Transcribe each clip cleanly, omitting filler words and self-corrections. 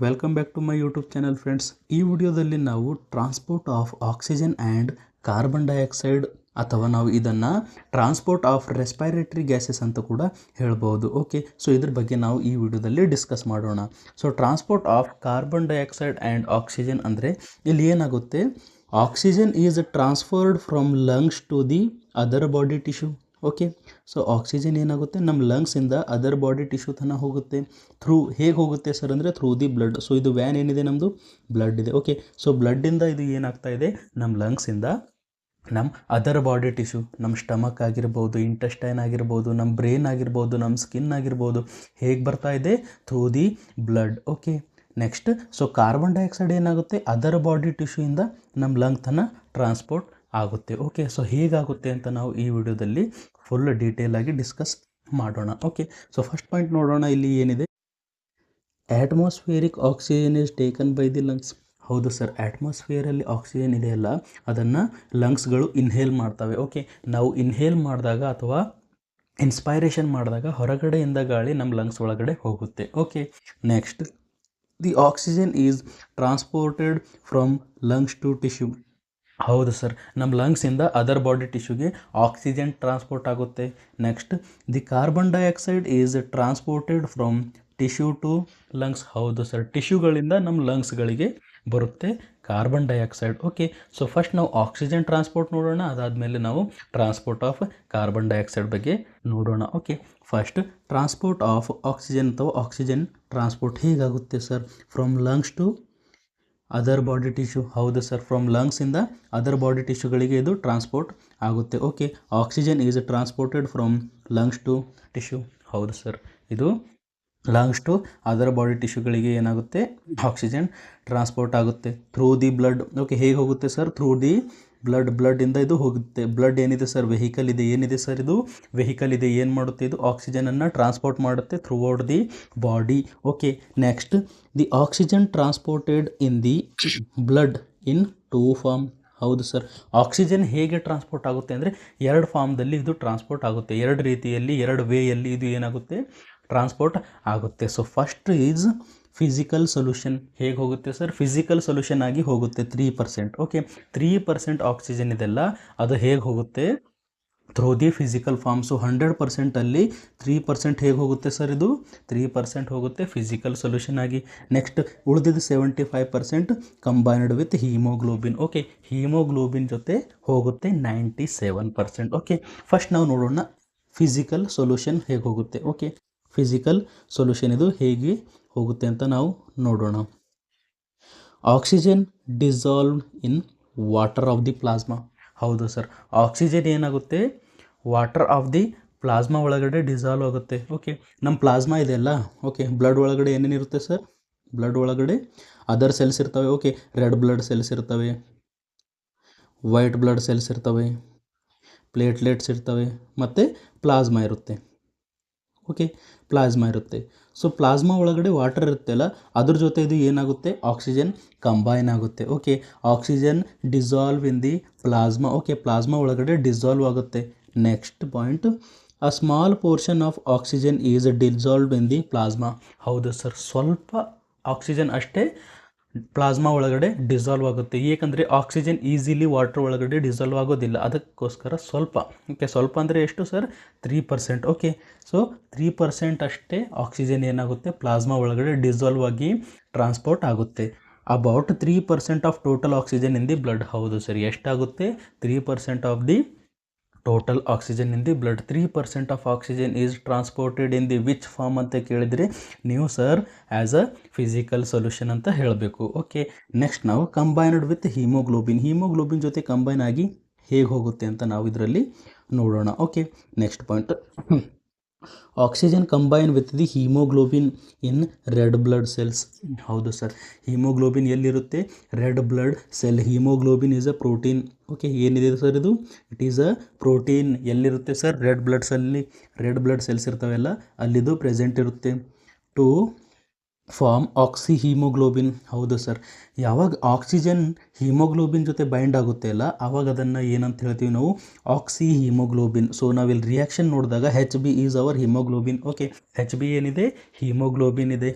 Welcome back to my YouTube channel friends. ಈ ವಿಡಿಯೋದಲ್ಲಿ ನಾವು transport of oxygen and carbon dioxide ಅಥವಾ ನಾವು ಇದನ್ನು ಟ್ರಾನ್ಸ್ಪೋರ್ಟ್ ಆಫ್ ರೆಸ್ಪಿರೇಟರಿ ಗ್ಯಾಸಸ್ ಅಂತ ಕೂಡ ಹೇಳ್ಬೋದು. ಓಕೆ, ಸೊ ಇದ್ರ ಬಗ್ಗೆ ನಾವು ಈ ವಿಡಿಯೋದಲ್ಲಿ ಡಿಸ್ಕಸ್ ಮಾಡೋಣ. So transport of carbon dioxide and oxygen ಅಂದರೆ ಇಲ್ಲಿ ಏನಾಗುತ್ತೆ, oxygen is transferred from lungs to the other body tissue. Okay, so oxygen ಏನಾಗುತ್ತೆ ನಮ್ಮ ಲಂಗ್ಸಿಂದ ಅದರ್ ಬಾಡಿ ಟಿಶ್ಯೂ ತನಕ ಹೋಗುತ್ತೆ. ಹೇಗೆ ಹೋಗುತ್ತೆ ಸರ್ ಅಂದರೆ ಥ್ರೂ ದಿ ಬ್ಲಡ್. ಸೊ ಇದು ವ್ಯಾನ್ ಏನಿದೆ ನಮ್ಮದು ಬ್ಲಡ್ ಇದೆ. ಓಕೆ, ಸೊ ಬ್ಲಡ್ಡಿಂದ ಇದು ಏನಾಗ್ತಾ ಇದೆ ನಮ್ಮ ಲಂಗ್ಸಿಂದ ನಮ್ಮ ಅದರ್ ಬಾಡಿ ಟಿಶ್ಯೂ, ನಮ್ಮ ಸ್ಟಮಕ್ ಆಗಿರ್ಬೋದು, ಇಂಟೆಸ್ಟೈನ್ ಆಗಿರ್ಬೋದು, ನಮ್ಮ ಬ್ರೈನ್ ಆಗಿರ್ಬೋದು, ನಮ್ಮ ಸ್ಕಿನ್ ಆಗಿರ್ಬೋದು, ಹೇಗೆ ಬರ್ತಾ ಇದೆ through the blood. Okay, next so carbon dioxide ಏನಾಗುತ್ತೆ ಅದರ್ ಬಾಡಿ ಟಿಶ್ಯೂಯಿಂದ ನಮ್ಮ ಲಂಗ್ ತನಕ ಟ್ರಾನ್ಸ್ಪೋರ್ಟ್ ಆಗುತ್ತೆ. ಓಕೆ, ಸೊ ಹೇಗಾಗುತ್ತೆ ಅಂತ ನಾವು ಈ ವಿಡಿಯೋದಲ್ಲಿ ಫುಲ್ ಡೀಟೇಲ್ ಆಗಿ ಡಿಸ್ಕಸ್ ಮಾಡೋಣ. ಓಕೆ, ಸೊ ಫಸ್ಟ್ ಪಾಯಿಂಟ್ ನೋಡೋಣ. ಇಲ್ಲಿ ಏನಿದೆ, atmospheric oxygen is taken by the lungs. ಹೌದು ಸರ್, ಅಟ್ಮಾಸ್ಫಿಯರಲ್ಲಿ ಆಕ್ಸಿಜನ್ ಇದೆಯಲ್ಲ ಅದನ್ನು ಲಂಗ್ಸ್ಗಳು ಇನ್ಹೇಲ್ ಮಾಡ್ತವೆ. ಓಕೆ, ನಾವು ಇನ್ಹೇಲ್ ಮಾಡಿದಾಗ ಅಥವಾ ಇನ್ಸ್ಪೈರೇಷನ್ ಮಾಡಿದಾಗ ಹೊರಗಡೆಯಿಂದ ಗಾಳಿ ನಮ್ಮ ಲಂಗ್ಸ್ ಒಳಗಡೆ ಹೋಗುತ್ತೆ. Okay, next the oxygen is transported from lungs to tissue. ಹೌದು ಸರ್, ನಮ್ಮ ಲಂಗ್ಸಿಂದ ಅದರ್ ಬಾಡಿ ಟಿಶ್ಯೂಗೆ ಆಕ್ಸಿಜನ್ ಟ್ರಾನ್ಸ್ಪೋರ್ಟ್ ಆಗುತ್ತೆ. Next the carbon dioxide is transported from tissue to lungs. ಹೌದು ಸರ್, ಟಿಶ್ಯೂಗಳಿಂದ ನಮ್ಮ ಲಂಗ್ಸ್ಗಳಿಗೆ ಬರುತ್ತೆ carbon dioxide. Okay, so first ನಾವು ಆಕ್ಸಿಜನ್ ಟ್ರಾನ್ಸ್ಪೋರ್ಟ್ ನೋಡೋಣ, ಅದಾದಮೇಲೆ ನಾವು ಟ್ರಾನ್ಸ್ಪೋರ್ಟ್ ಆಫ್ ಕಾರ್ಬನ್ ಡೈಆಕ್ಸೈಡ್ ಬಗ್ಗೆ ನೋಡೋಣ. Okay, first transport of oxygen ಅಥವಾ ಆಕ್ಸಿಜನ್ ಟ್ರಾನ್ಸ್ಪೋರ್ಟ್ ಹೇಗಾಗುತ್ತೆ sir, from lungs to other body tissue. ಹೌದು ಸರ್, ಫ್ರಮ್ ಲಂಗ್ಸಿಂದ ಅದರ್ ಬಾಡಿ ಟಿಶ್ಯೂಗಳಿಗೆ ಇದು ಟ್ರಾನ್ಸ್ಪೋರ್ಟ್ ಆಗುತ್ತೆ. Okay, oxygen is transported from lungs to tissue. ಹೌದು ಸರ್, ಇದು ಲಂಗ್ಸ್ ಟು ಅದರ್ ಬಾಡಿ ಟಿಶ್ಯೂಗಳಿಗೆ ಏನಾಗುತ್ತೆ ಆಕ್ಸಿಜನ್ ಟ್ರಾನ್ಸ್ಪೋರ್ಟ್ ಆಗುತ್ತೆ ಥ್ರೂ ದಿ ಬ್ಲಡ್. ಓಕೆ, ಹೇಗೆ ಹೋಗುತ್ತೆ ಸರ್, ಥ್ರೂ ದಿ ಬ್ಲಡ್ಡಿಂದ ಇದು ಹೋಗುತ್ತೆ. ಬ್ಲಡ್ ಏನಿದೆ ಸರ್ ವೆಹಿಕಲ್ ಇದೆ. ಏನಿದೆ ಸರ್ ಇದು ವೆಹಿಕಲ್ ಇದೆ. ಏನು ಮಾಡುತ್ತೆ ಇದು ಆಕ್ಸಿಜನನ್ನು ಟ್ರಾನ್ಸ್ಪೋರ್ಟ್ ಮಾಡುತ್ತೆ throughout the body. Okay, next the oxygen transported in the blood in two form. ಹೌದು ಸರ್, ಆಕ್ಸಿಜನ್ ಹೇಗೆ ಟ್ರಾನ್ಸ್ಪೋರ್ಟ್ ಆಗುತ್ತೆ ಅಂದರೆ ಎರಡು ಫಾರ್ಮ್ದಲ್ಲಿ ಇದು ಟ್ರಾನ್ಸ್ಪೋರ್ಟ್ ಆಗುತ್ತೆ. ಎರಡು ರೀತಿಯಲ್ಲಿ, ಎರಡು ವೇಯಲ್ಲಿ ಇದು ಏನಾಗುತ್ತೆ ಟ್ರಾನ್ಸ್ಪೋರ್ಟ್ ಆಗುತ್ತೆ. So first is physical solution. ಹೇಗೆ ಹೋಗುತ್ತೆ ಸರ್, ಫಿಸಿಕಲ್ ಸೊಲ್ಯೂಷನ್ ಆಗಿ ಹೋಗುತ್ತೆ 3%. ಓಕೆ, 3% ಆಕ್ಸಿಜನ್ ಇದೆಲ್ಲ ಅದು ಹೇಗೆ ಹೋಗುತ್ತೆ through the physical form. So 100%ಅಲ್ಲಿ 3% ಹೇಗೆ ಹೋಗುತ್ತೆ ಸರ್, ಇದು 3% ಹೋಗುತ್ತೆ ಫಿಸಿಕಲ್ ಸೊಲ್ಯೂಷನ್ ಆಗಿ. ನೆಕ್ಸ್ಟ್ ಉಳಿದಿದ್ದು 75% combined with haemoglobin. Okay, haemoglobin ಜೊತೆ ಹೋಗುತ್ತೆ 97%. ಓಕೆ, ಫಸ್ಟ್ ನಾವು ನೋಡೋಣ ಫಿಸಿಕಲ್ ಸೊಲ್ಯೂಷನ್ ಹೇಗೆ ಹೋಗುತ್ತೆ. ಓಕೆ, ಫಿಸಿಕಲ್ ಸೊಲ್ಯೂಷನ್ ಇದು ಹೇಗೆ ಹೋಗುತ್ತೆ ಅಂತ ನಾವು ನೋಡೋಣ. Oxygen dissolved in water of the plasma. ಹೌದು ಸರ್, ಆಕ್ಸಿಜನ್ ಏನಾಗುತ್ತೆ ವಾಟರ್ ಆಫ್ ದಿ ಪ್ಲಾಸ್ಮಾ ಒಳಗಡೆ ಡಿಸಾಲ್ವ್ ಆಗುತ್ತೆ. ಓಕೆ, ನಮ್ಮ ಪ್ಲಾಸ್ಮಾ ಇದೆಯಲ್ಲ, ಓಕೆ, ಬ್ಲಡ್ ಒಳಗಡೆ ಏನೇನಿರುತ್ತೆ ಸರ್, ಬ್ಲಡ್ ಒಳಗಡೆ ಅದರ್ ಸೆಲ್ಸ್ ಇರ್ತವೆ. ಓಕೆ, ರೆಡ್ ಬ್ಲಡ್ ಸೆಲ್ಸ್ ಇರ್ತವೆ, ವೈಟ್ ಬ್ಲಡ್ ಸೆಲ್ಸ್ ಇರ್ತವೆ, ಪ್ಲೇಟ್ಲೆಟ್ಸ್ ಇರ್ತವೆ ಮತ್ತು ಪ್ಲಾಸ್ಮಾ ಇರುತ್ತೆ. ಓಕೆ, ಪ್ಲಾಸ್ಮಾ ಇರುತ್ತೆ. ಸೊ ಪ್ಲಾಸ್ಮಾ ಒಳಗಡೆ ವಾಟರ್ ಇರುತ್ತೆ ಅಲ್ಲ, ಅದ್ರ ಜೊತೆ ಇದು ಏನಾಗುತ್ತೆ ಆಕ್ಸಿಜನ್ ಕಂಬೈನ್ ಆಗುತ್ತೆ. Okay, oxygen dissolve in the plasma. Okay, plasma ಒಳಗಡೆ ಡಿಸಾಲ್ವ್ ಆಗುತ್ತೆ. Next point, a small portion of oxygen is dissolved in the plasma. ಹೌದು ಸರ್, ಸ್ವಲ್ಪ ಆಕ್ಸಿಜನ್ ಅಷ್ಟೇ ಪ್ಲಾಸ್ಮಾ ಒಳಗಡೆ ಡಿಸಾಲ್ವ್ ಆಗುತ್ತೆ. ಏಕೆಂದರೆ ಆಕ್ಸಿಜನ್ ಈಸಿಲಿ ವಾಟರ್ ಒಳಗಡೆ ಡಿಸಾಲ್ವ್ ಆಗೋದಿಲ್ಲ, ಅದಕ್ಕೋಸ್ಕರ ಸ್ವಲ್ಪ. ಓಕೆ, ಸ್ವಲ್ಪ ಅಂದರೆ ಎಷ್ಟು ಸರ್, 3%. ಓಕೆ, ಸೊ 3% ಅಷ್ಟೇ ಆಕ್ಸಿಜನ್ ಏನಾಗುತ್ತೆ ಪ್ಲಾಸ್ಮಾ ಒಳಗಡೆ ಡಿಸಾಲ್ವ್ ಆಗಿ ಟ್ರಾನ್ಸ್ಪೋರ್ಟ್ ಆಗುತ್ತೆ. About 3% of total oxygen in the blood. ಹೌದು ಸರ್, ಎಷ್ಟಾಗುತ್ತೆ 3% of the total oxygen in the blood. 3% of oxygen is transported in the which form ಅಂತ ಕೇಳಿದರೆ ನೀವು sir as a physical solution ಅಂತ ಹೇಳಬೇಕು. ಓಕೆ, ನೆಕ್ಸ್ಟ್ ನಾವು combined with haemoglobin. Haemoglobin ಜೊತೆ combine ಆಗಿ ಹೇಗೆ ಹೋಗುತ್ತೆ ಅಂತ ನಾವು ಇದರಲ್ಲಿ ನೋಡೋಣ. Okay, next point, oxygen combine with the haemoglobin in red blood cells. ಹೌದು ಸರ್, ಹೀಮೋಗ್ಲೋಬಿನ್ ಎಲ್ಲಿರುತ್ತೆ red blood cell. Haemoglobin is a protein. Okay, ಏನಿದೆ ಸರ್ ಇದು, ಇಟ್ ಈಸ್ ಅ ಪ್ರೋಟೀನ್. ಎಲ್ಲಿರುತ್ತೆ ಸರ್ ರೆಡ್ ಬ್ಲಡ್ ಸೆಲ್ಲಿ, ರೆಡ್ ಬ್ಲಡ್ ಸೆಲ್ಸ್ ಇರ್ತವೆಲ್ಲ ಅಲ್ಲಿದು present ಇರುತ್ತೆ to form oxy haemoglobin. ಹೌದು sir, ಯಾವಾಗ oxygen haemoglobin ಜೊತೆ ಬೈಂಡ್ ಆಗುತ್ತೆ ಅಲ್ಲ ಆವಾಗ ಅದನ್ನು ಏನಂತ ಹೇಳ್ತೀವಿ ನಾವು ಆಕ್ಸಿ ಹೀಮೋಗ್ಲೋಬಿನ್. ಸೊ ನಾವಿಲ್ಲಿ ರಿಯಾಕ್ಷನ್ ನೋಡಿದಾಗ HB is our haemoglobin. Okay, HB ಏನಿದೆ ಹೀಮೋಗ್ಲೋಬಿನ್ ಇದೆ.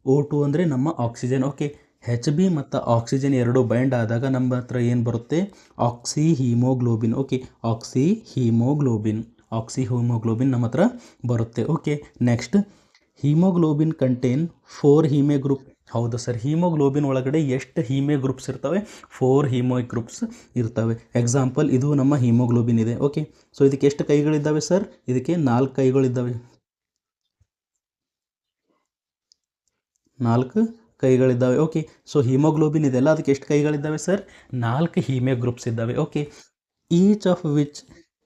O2 ಅಂದರೆ ನಮ್ಮ ಆಕ್ಸಿಜನ್. ಓಕೆ, Hb ಮತ್ತು ಆಕ್ಸಿಜನ್ ಎರಡು ಬೈಂಡ್ ಆದಾಗ ನಮ್ಮ ಹತ್ರ ಏನು ಬರುತ್ತೆ, oxy haemoglobin. Okay, oxy haemoglobin ನಮ್ಮ ಹತ್ರ ಬರುತ್ತೆ. Okay, next haemoglobin contain 4 haem group. ಹೌದು ಸರ್, ಹೀಮೋಗ್ಲೋಬಿನ್ ಒಳಗಡೆ ಎಷ್ಟು ಹೀಮೆ ಗ್ರೂಪ್ಸ್ ಇರ್ತವೆ, 4 ಹೀಮೋ ಗ್ರೂಪ್ಸ್ ಇರ್ತವೆ. ಎಕ್ಸಾಂಪಲ್, ಇದು ನಮ್ಮ ಹೀಮೋಗ್ಲೋಬಿನ್ ಇದೆ. ಓಕೆ, ಸೊ ಇದಕ್ಕೆ ಎಷ್ಟು ಕೈಗಳಿದ್ದಾವೆ ಸರ್, ಇದಕ್ಕೆ 4 ಕೈಗಳಿದ್ದಾವೆ. 4 ಕೈಗಳಿದ್ದಾವೆ. ಓಕೆ, ಸೊ ಹೀಮೋಗ್ಲೋಬಿನ್ ಇದೆಲ್ಲ, ಅದಕ್ಕೆ ಎಷ್ಟು ಕೈಗಳಿದ್ದಾವೆ ಸರ್, 4 ಹೀಮೆ ಗ್ರೂಪ್ಸ್ ಇದ್ದಾವೆ. Okay, each of which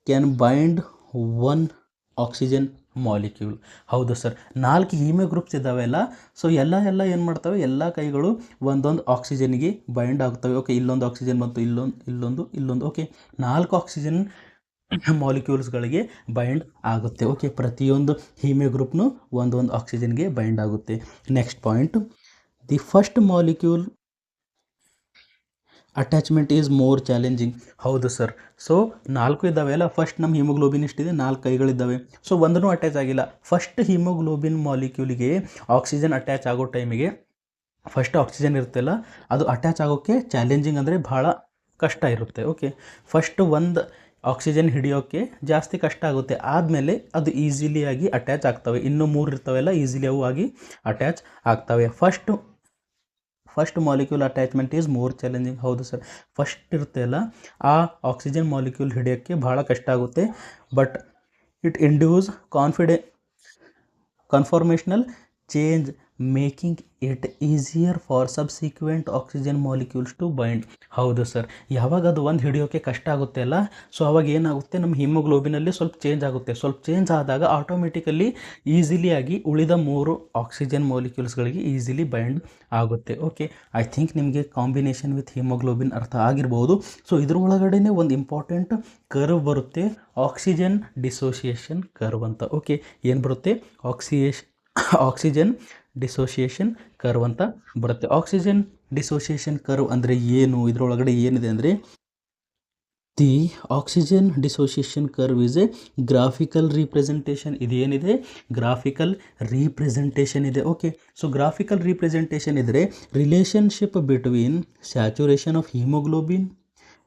can bind 1 oxygen molecule. ಹೌದು ಸರ್, 4 ಹೀಮೆ ಗ್ರೂಪ್ಸ್ ಇದ್ದಾವೆ ಅಲ್ಲ, ಸೊ ಎಲ್ಲ ಏನು ಮಾಡ್ತವೆ, ಎಲ್ಲ ಕೈಗಳು ಒಂದೊಂದು ಆಕ್ಸಿಜನ್ಗೆ ಬೈಂಡ್ ಆಗ್ತವೆ. ಓಕೆ, ಇಲ್ಲೊಂದು ಆಕ್ಸಿಜನ್ ಮತ್ತು ಇಲ್ಲೊಂದು. ಓಕೆ, 4 ಆಕ್ಸಿಜನ್ ಮಾಲಿಕ್ಯೂಲ್ಸ್ಗಳಿಗೆ ಬೈಂಡ್ ಆಗುತ್ತೆ. ಓಕೆ, ಪ್ರತಿಯೊಂದು ಹೀಮೆ ಗ್ರೂಪ್ನು ಒಂದೊಂದು ಆಕ್ಸಿಜನ್ಗೆ ಬೈಂಡ್ ಆಗುತ್ತೆ. Next point, the first molecule attachment is more challenging. ಹೌದು ಸರ್, ಸೊ 4 ಇದ್ದಾವೆ ಅಲ್ಲ, ಫಸ್ಟ್ ನಮ್ಮ ಹಿಮೋಗ್ಲೋಬಿನ್ ಎಷ್ಟಿದೆ, 4 ಕೈಗಳಿದ್ದಾವೆ. ಸೊ ಒಂದೂ ಅಟ್ಯಾಚ್ ಆಗಿಲ್ಲ. ಫಸ್ಟ್ ಹಿಮೋಗ್ಲೋಬಿನ್ ಮಾಲಿಕ್ಯೂಲಿಗೆ ಆಕ್ಸಿಜನ್ ಅಟ್ಯಾಚ್ ಆಗೋ ಟೈಮಿಗೆ ಫಸ್ಟ್ ಆಕ್ಸಿಜನ್ ಇರುತ್ತಲ್ಲ, ಅದು ಅಟ್ಯಾಚ್ ಆಗೋಕ್ಕೆ ಚಾಲೆಂಜಿಂಗ್ ಅಂದರೆ ಭಾಳ ಕಷ್ಟ ಇರುತ್ತೆ. ಓಕೆ, ಫಸ್ಟ್ ಒಂದು ಆಕ್ಸಿಜನ್ ಹಿಡಿಯೋಕ್ಕೆ ಜಾಸ್ತಿ ಕಷ್ಟ ಆಗುತ್ತೆ, ಆದಮೇಲೆ ಅದು ಈಸಿಲಿಯಾಗಿ ಅಟ್ಯಾಚ್ ಆಗ್ತವೆ. ಇನ್ನೂ 3 ಇರ್ತವೆಲ್ಲ, ಈಸಿಲಿ ಅವು ಆಗಿ ಅಟ್ಯಾಚ್ ಆಗ್ತವೆ. First molecule attachment is more challenging. ಹೌದು ಸರ್, ಫಸ್ಟ್ ಇರುತ್ತೆ ಅಲ್ಲ, ಆ ಆಕ್ಸಿಜನ್ ಮಾಲಿಕ್ಯೂಲ್ ಹಿಡಿಯೋಕ್ಕೆ ಭಾಳ ಕಷ್ಟ ಆಗುತ್ತೆ. But it induce conformational change making it easier for subsequent oxygen molecules to bind. ಹೌದು ಸರ್, ಯಾವಾಗ ಅದು ಒಂದು ಹಿಡಿಯೋಕ್ಕೆ ಕಷ್ಟ ಆಗುತ್ತೆ ಅಲ್ಲ, ಸೊ ಅವಾಗ ಏನಾಗುತ್ತೆ, ನಮ್ಮ ಹಿಮೋಗ್ಲೋಬಿನಲ್ಲಿ ಸ್ವಲ್ಪ ಚೇಂಜ್ ಆಗುತ್ತೆ. ಸ್ವಲ್ಪ ಚೇಂಜ್ ಆದಾಗ ಆಟೋಮೆಟಿಕಲಿ ಈಸಿಲಿಯಾಗಿ ಉಳಿದ 3 ಆಕ್ಸಿಜನ್ ಮಾಲಿಕ್ಯೂಲ್ಸ್ಗಳಿಗೆ ಈಸಿಲಿ ಬೈಂಡ್ ಆಗುತ್ತೆ. ಓಕೆ, ಐ ಥಿಂಕ್ ನಿಮಗೆ ಕಾಂಬಿನೇಷನ್ ವಿತ್ ಹಿಮೋಗ್ಲೋಬಿನ್ ಅರ್ಥ ಆಗಿರ್ಬೋದು. ಸೊ ಇದ್ರೊಳಗಡೆ ಒಂದು ಇಂಪಾರ್ಟೆಂಟ್ ಕರ್ವ್ ಬರುತ್ತೆ, ಆಕ್ಸಿಜನ್ ಡಿಸೋಸಿಯೇಷನ್ ಕರ್ವ್ ಅಂತ. ಓಕೆ, ಏನು ಬರುತ್ತೆ, ಆಕ್ಸಿಜನ್ ಡಿಸೋಸಿಯೇಷನ್ ಕರ್ವ್ ಅಂತ ಬರುತ್ತೆ. ಆಕ್ಸಿಜನ್ ಡಿಸೋಸಿಯೇಷನ್ ಕರ್ವ್ ಅಂದರೆ ಏನು, ಇದರೊಳಗಡೆ ಏನಿದೆ ಅಂದರೆ, the oxygen dissociation curve is a graphical representation. ಇದೇನಿದೆ, ಗ್ರಾಫಿಕಲ್ ರೀಪ್ರೆಸೆಂಟೇಷನ್ ಇದೆ. ಓಕೆ, ಸೊ ಗ್ರಾಫಿಕಲ್ ರೀಪ್ರೆಸೆಂಟೇಷನ್ ಇದ್ದರೆ relationship between saturation of haemoglobin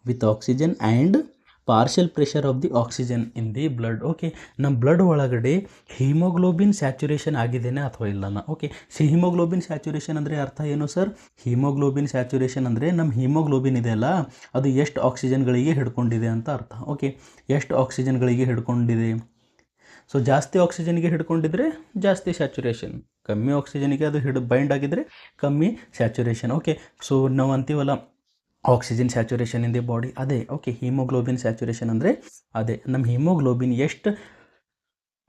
with oxygen and partial pressure of the oxygen in the blood. Okay, ನಮ್ಮ blood ಒಳಗಡೆ haemoglobin saturation ಆಗಿದೆಯಾ ಅಥವಾ ಇಲ್ಲನ. Okay, haemoglobin saturation ಅಂದರೆ ಅರ್ಥ ಏನು ಸರ್, ಹಿಮೋಗ್ಲೋಬಿನ್ ಸ್ಯಾಚುರೇಷನ್ ಅಂದರೆ ನಮ್ಮ ಹಿಮೋಗ್ಲೋಬಿನ್ ಇದೆಯಲ್ಲ, ಅದು ಎಷ್ಟು ಆಕ್ಸಿಜನ್ಗಳಿಗೆ ಹಿಡ್ಕೊಂಡಿದೆ ಅಂತ ಅರ್ಥ. ಓಕೆ, ಎಷ್ಟು ಆಕ್ಸಿಜನ್ಗಳಿಗೆ ಹಿಡ್ಕೊಂಡಿದೆ. ಸೊ ಜಾಸ್ತಿ ಆಕ್ಸಿಜನ್ಗೆ ಹಿಡ್ಕೊಂಡಿದ್ರೆ ಜಾಸ್ತಿ ಸ್ಯಾಚುರೇಷನ್, ಕಮ್ಮಿ ಆಕ್ಸಿಜನ್ಗೆ ಅದು ಬೈಂಡ್ ಆಗಿದ್ದರೆ ಕಮ್ಮಿ ಸ್ಯಾಚುರೇಷನ್. ಓಕೆ, ಸೊ ನಾವು ಅಂತೀವಲ್ಲ oxygen saturation in the body, ಅದೇ. ಓಕೆ, ಹಿಮೋಗ್ಲೋಬಿನ್ ಸ್ಯಾಚುರೇಷನ್ ಅಂದರೆ ಅದೇ, ನಮ್ಮ ಹಿಮೋಗ್ಲೋಬಿನ್ ಎಷ್ಟು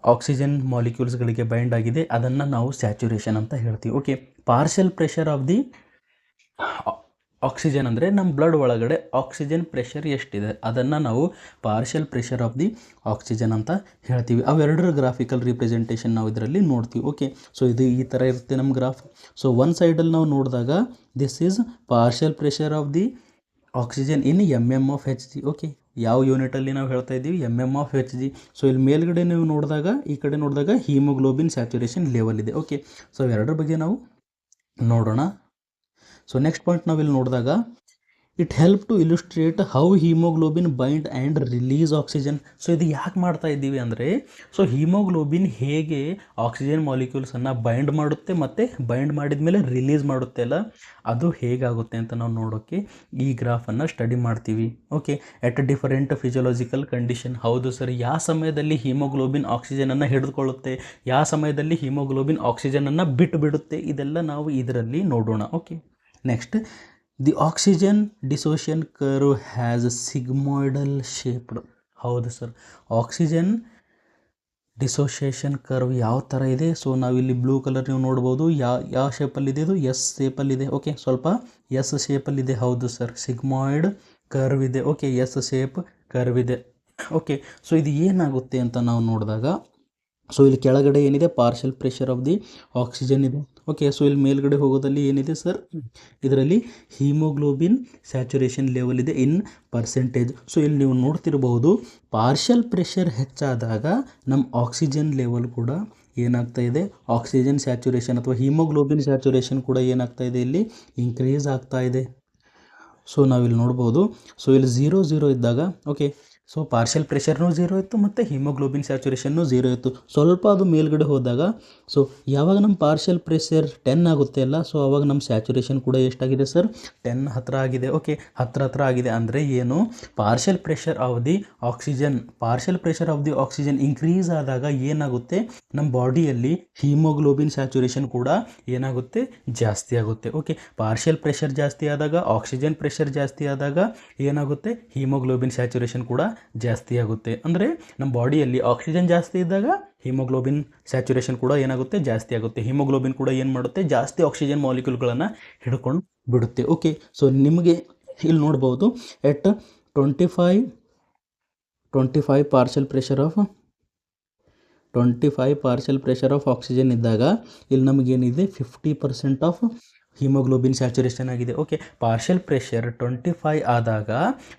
ಆಕ್ಸಿಜನ್ ಮಾಲಿಕ್ಯೂಲ್ಸ್ಗಳಿಗೆ ಬೈಂಡ್ ಆಗಿದೆ ಅದನ್ನು ನಾವು ಸ್ಯಾಚುರೇಷನ್ ಅಂತ ಹೇಳ್ತೀವಿ. Okay, partial pressure of the oxygen ಅಂದರೆ ನಮ್ಮ ಬ್ಲಡ್ ಒಳಗಡೆ ಆಕ್ಸಿಜನ್ ಪ್ರೆಷರ್ ಎಷ್ಟಿದೆ ಅದನ್ನು ನಾವು partial pressure of the oxygen ಅಂತ ಹೇಳ್ತೀವಿ. ಅವೆರಡರ ಗ್ರಾಫಿಕಲ್ ರಿಪ್ರೆಸೆಂಟೇಷನ್ ನಾವು ಇದರಲ್ಲಿ ನೋಡ್ತೀವಿ. ಓಕೆ, ಸೊ ಇದು ಈ ಥರ ಇರುತ್ತೆ ನಮ್ಮ ಗ್ರಾಫ್. ಸೊ ಒಂದು ಸೈಡಲ್ಲಿ ನಾವು ನೋಡಿದಾಗ this is partial pressure of the oxygen in MM(Hg). Okay, ಯಾವ ಯೂನಿಟಲ್ಲಿ ನಾವು ಹೇಳ್ತಾ ಇದ್ದೀವಿ, MM(Hg). ಸೊ ಇಲ್ಲಿ ಮೇಲ್ಗಡೆ ನೀವು ನೋಡಿದಾಗ, ಈ ಕಡೆ ನೋಡಿದಾಗ ಹಿಮೋಗ್ಲೋಬಿನ್ ಸ್ಯಾಚುರೇಷನ್ ಲೆವೆಲ್ ಇದೆ. ಓಕೆ, ಸೊ ಎರಡರ ಬಗ್ಗೆ ನಾವು ನೋಡೋಣ. ಸೊ ನೆಕ್ಸ್ಟ್ ಪಾಯಿಂಟ್ ನಾವಿಲ್ಲಿ ನೋಡಿದಾಗ, it help to illustrate how haemoglobin bind and release oxygen. So ಇದು ಯಾಕೆ ಮಾಡ್ತಾ ಇದ್ದೀವಿ ಅಂದರೆ, ಸೊ ಹಿಮೋಗ್ಲೋಬಿನ್ ಹೇಗೆ ಆಕ್ಸಿಜನ್ ಮಾಲಿಕ್ಯೂಲ್ಸನ್ನು ಬೈಂಡ್ ಮಾಡುತ್ತೆ ಮತ್ತು ಬೈಂಡ್ ಮಾಡಿದ ಮೇಲೆ ರಿಲೀಸ್ ಮಾಡುತ್ತೆ ಅಲ್ಲ, ಅದು ಹೇಗಾಗುತ್ತೆ ಅಂತ ನಾವು ನೋಡೋಕ್ಕೆ ಈ ಗ್ರಾಫನ್ನು ಸ್ಟಡಿ ಮಾಡ್ತೀವಿ. ಓಕೆ, ಎಟ್ ಡಿಫರೆಂಟ್ ಫಿಸಿಯೋಲಾಜಿಕಲ್ ಕಂಡೀಷನ್. ಹೌದು ಸರ್, ಯಾವ ಸಮಯದಲ್ಲಿ ಹಿಮೋಗ್ಲೋಬಿನ್ ಆಕ್ಸಿಜನನ್ನು ಹಿಡಿದುಕೊಳ್ಳುತ್ತೆ, ಯಾವ ಸಮಯದಲ್ಲಿ ಹಿಮೋಗ್ಲೋಬಿನ್ ಆಕ್ಸಿಜನನ್ನು ಬಿಡುತ್ತೆ, ಇದೆಲ್ಲ ನಾವು ಇದರಲ್ಲಿ ನೋಡೋಣ. Okay, next, the oxygen dissociation curve has sigmoidal shaped. ಹೌದು ಸರ್, ಆಕ್ಸಿಜನ್ ಡಿಸೋಸಿಯೇಷನ್ ಕರ್ವ್ ಯಾವ ಥರ ಇದೆ. ಸೊ ನಾವಿಲ್ಲಿ ಬ್ಲೂ ಕಲರ್ ನೀವು ನೋಡ್ಬೋದು, ಯಾವ ಶೇಪಲ್ಲಿದೆ, ಇದು S ಶೇಪಲ್ಲಿದೆ. ಓಕೆ, ಸ್ವಲ್ಪ S ಶೇಪಲ್ಲಿದೆ. ಹೌದು ಸರ್, ಸಿಗ್ಮಾಯ್ಡ್ ಕರ್ವ್ ಇದೆ. ಓಕೆ, S ಶೇಪ್ ಕರ್ವ್ ಇದೆ. ಓಕೆ, ಸೊ ಇದು ಏನಾಗುತ್ತೆ ಅಂತ ನಾವು ನೋಡಿದಾಗ, ಸೊ ಇಲ್ಲಿ ಕೆಳಗಡೆ ಏನಿದೆ, partial pressure of the oxygen ಇದೆ. ಓಕೆ, ಸೊ ಇಲ್ಲಿ ಮೇಲ್ಗಡೆ ಹೋಗೋದಲ್ಲಿ ಏನಿದೆ ಸರ್, ಇದರಲ್ಲಿ ಹಿಮೋಗ್ಲೋಬಿನ್ ಸ್ಯಾಚುರೇಷನ್ ಲೆವೆಲ್ ಇದೆ ಇನ್ ಪರ್ಸೆಂಟೇಜ್. ಸೊ ಇಲ್ಲಿ ನೀವು ನೋಡ್ತಿರಬಹುದು, ಪಾರ್ಷಿಯಲ್ ಪ್ರೆಷರ್ ಹೆಚ್ಚಾದಾಗ ನಮ್ಮ ಆಕ್ಸಿಜನ್ ಲೆವೆಲ್ ಕೂಡ ಏನಾಗ್ತಾ ಇದೆ, ಆಕ್ಸಿಜನ್ ಸ್ಯಾಚುರೇಷನ್ ಅಥವಾ ಹಿಮೋಗ್ಲೋಬಿನ್ ಸ್ಯಾಚುರೇಷನ್ ಕೂಡ ಏನಾಗ್ತಾ ಇದೆ, ಇಲ್ಲಿ ಇನ್ಕ್ರೀಸ್ ಆಗ್ತಾ ಇದೆ. ಸೊ ನಾವಿಲ್ಲಿ ನೋಡ್ಬೋದು. ಸೊ ಇಲ್ಲಿ 0 ಇದ್ದಾಗ ಓಕೆ, ಸೊ ಪಾರ್ಷಿಯಲ್ ಪ್ರೆಷರ್ನೂ 0 ಇತ್ತು ಮತ್ತು ಹಿಮೋಗ್ಲೋಬಿನ್ ಸ್ಯಾಚುರೇಷನ್ನು 0 ಇತ್ತು. ಸ್ವಲ್ಪ ಅದು ಮೇಲ್ಗಡೆ ಹೋದಾಗ, ಸೊ ಯಾವಾಗ ನಮ್ಮ ಪಾರ್ಷಿಯಲ್ ಪ್ರೆಷರ್ 10 ಆಗುತ್ತೆ ಅಲ್ಲ, ಸೊ ಆವಾಗ ನಮ್ಮ ಸ್ಯಾಚುರೇಷನ್ ಕೂಡ ಎಷ್ಟಾಗಿದೆ ಸರ್, 10 ಹತ್ತಿರ ಆಗಿದೆ. ಓಕೆ, ಹತ್ತಿರ ಆಗಿದೆ ಅಂದರೆ ಏನು, partial pressure of the oxygen increase ಆದಾಗ ಏನಾಗುತ್ತೆ, ನಮ್ಮ ಬಾಡಿಯಲ್ಲಿ ಹಿಮೋಗ್ಲೋಬಿನ್ ಸ್ಯಾಚುರೇಷನ್ ಕೂಡ ಏನಾಗುತ್ತೆ, ಜಾಸ್ತಿ ಆಗುತ್ತೆ. ಓಕೆ, ಪಾರ್ಷಿಯಲ್ ಪ್ರೆಷರ್ ಜಾಸ್ತಿ ಆದಾಗ, ಆಕ್ಸಿಜನ್ ಪ್ರೆಷರ್ ಜಾಸ್ತಿ ಆದಾಗ ಏನಾಗುತ್ತೆ, ಹಿಮೋಗ್ಲೋಬಿನ್ ಸ್ಯಾಚುರೇಷನ್ ಕೂಡ ಜಾಸ್ತಿ ಆಗುತ್ತೆ. ಅಂದರೆ ನಮ್ಮ ಬಾಡಿಯಲ್ಲಿ ಆಕ್ಸಿಜನ್ ಜಾಸ್ತಿ ಇದ್ದಾಗ ಹಿಮೋಗ್ಲೋಬಿನ್ ಸ್ಯಾಚುರೇಷನ್ ಕೂಡ ಏನಾಗುತ್ತೆ, ಜಾಸ್ತಿ ಆಗುತ್ತೆ. ಹಿಮೋಗ್ಲೋಬಿನ್ ಕೂಡ ಏನು ಮಾಡುತ್ತೆ, ಜಾಸ್ತಿ ಆಕ್ಸಿಜನ್ ಮಾಲಿಕ್ಯೂಲ್ಗಳನ್ನು ಹಿಡ್ಕೊಂಡು ಬಿಡುತ್ತೆ. ಓಕೆ, ಸೊ ನಿಮಗೆ ಇಲ್ಲಿ ನೋಡ್ಬೋದು ಎಟ್ 25 ಪಾರ್ಷಿಯಲ್ ಪ್ರೆಷರ್ ಆಫ್ ಆಕ್ಸಿಜನ್ ಇದ್ದಾಗ ಇಲ್ಲಿ ನಮಗೇನಿದೆ 50% ಆಫ್ ಹಿಮೋಗ್ಲೋಬಿನ್ ಸ್ಯಾಚುರೇಷನ್ ಆಗಿದೆ. ಓಕೆ, ಪಾರ್ಷಿಯಲ್ ಪ್ರೆಷರ್ 25 ಆದಾಗ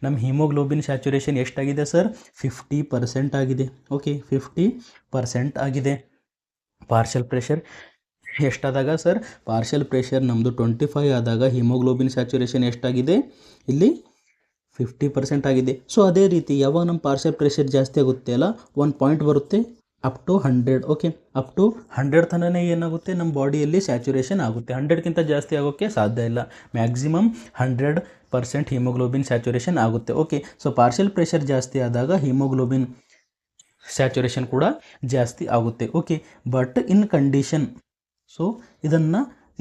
ನಮ್ಮ ಹಿಮೋಗ್ಲೋಬಿನ್ ಸ್ಯಾಚುರೇಷನ್ ಎಷ್ಟಾಗಿದೆ ಸರ್, 50% ಆಗಿದೆ. ಓಕೆ, 50% ಆಗಿದೆ. ಪಾರ್ಷಿಯಲ್ ಪ್ರೆಷರ್ ಎಷ್ಟಾದಾಗ ಸರ್, ಪಾರ್ಷಿಯಲ್ ಪ್ರೆಷರ್ ನಮ್ಮದು 25 ಆದಾಗ ಹಿಮೋಗ್ಲೋಬಿನ್ ಸ್ಯಾಚುರೇಷನ್ ಎಷ್ಟಾಗಿದೆ, ಇಲ್ಲಿ 50% ಆಗಿದೆ. ಸೊ ಅದೇ ರೀತಿ ಯಾವಾಗ ನಮ್ಮ ಪಾರ್ಷಿಯಲ್ ಪ್ರೆಷರ್ ಜಾಸ್ತಿ ಆಗುತ್ತೆ ಅಲ್ಲ, ಒಂದು ಪಾಯಿಂಟ್ ಬರುತ್ತೆ up to 100. Okay, up to 100 ತನಕ ಏನಾಗುತ್ತೆ, ನಮ್ಮ ಬಾಡಿಯಲ್ಲಿ ಸ್ಯಾಚುರೇಷನ್ ಆಗುತ್ತೆ. 100ಕ್ಕಿಂತ ಜಾಸ್ತಿ ಆಗೋಕ್ಕೆ ಸಾಧ್ಯ ಇಲ್ಲ. ಮ್ಯಾಕ್ಸಿಮಮ್ 100% ಹಿಮೋಗ್ಲೋಬಿನ್ ಸ್ಯಾಚುರೇಷನ್ ಆಗುತ್ತೆ. ಓಕೆ, ಸೊ ಪಾರ್ಷಿಯಲ್ ಪ್ರೆಷರ್ ಜಾಸ್ತಿ ಆದಾಗ ಹಿಮೋಗ್ಲೋಬಿನ್ ಸ್ಯಾಚುರೇಷನ್ ಕೂಡ ಜಾಸ್ತಿ ಆಗುತ್ತೆ. Okay, but in condition, so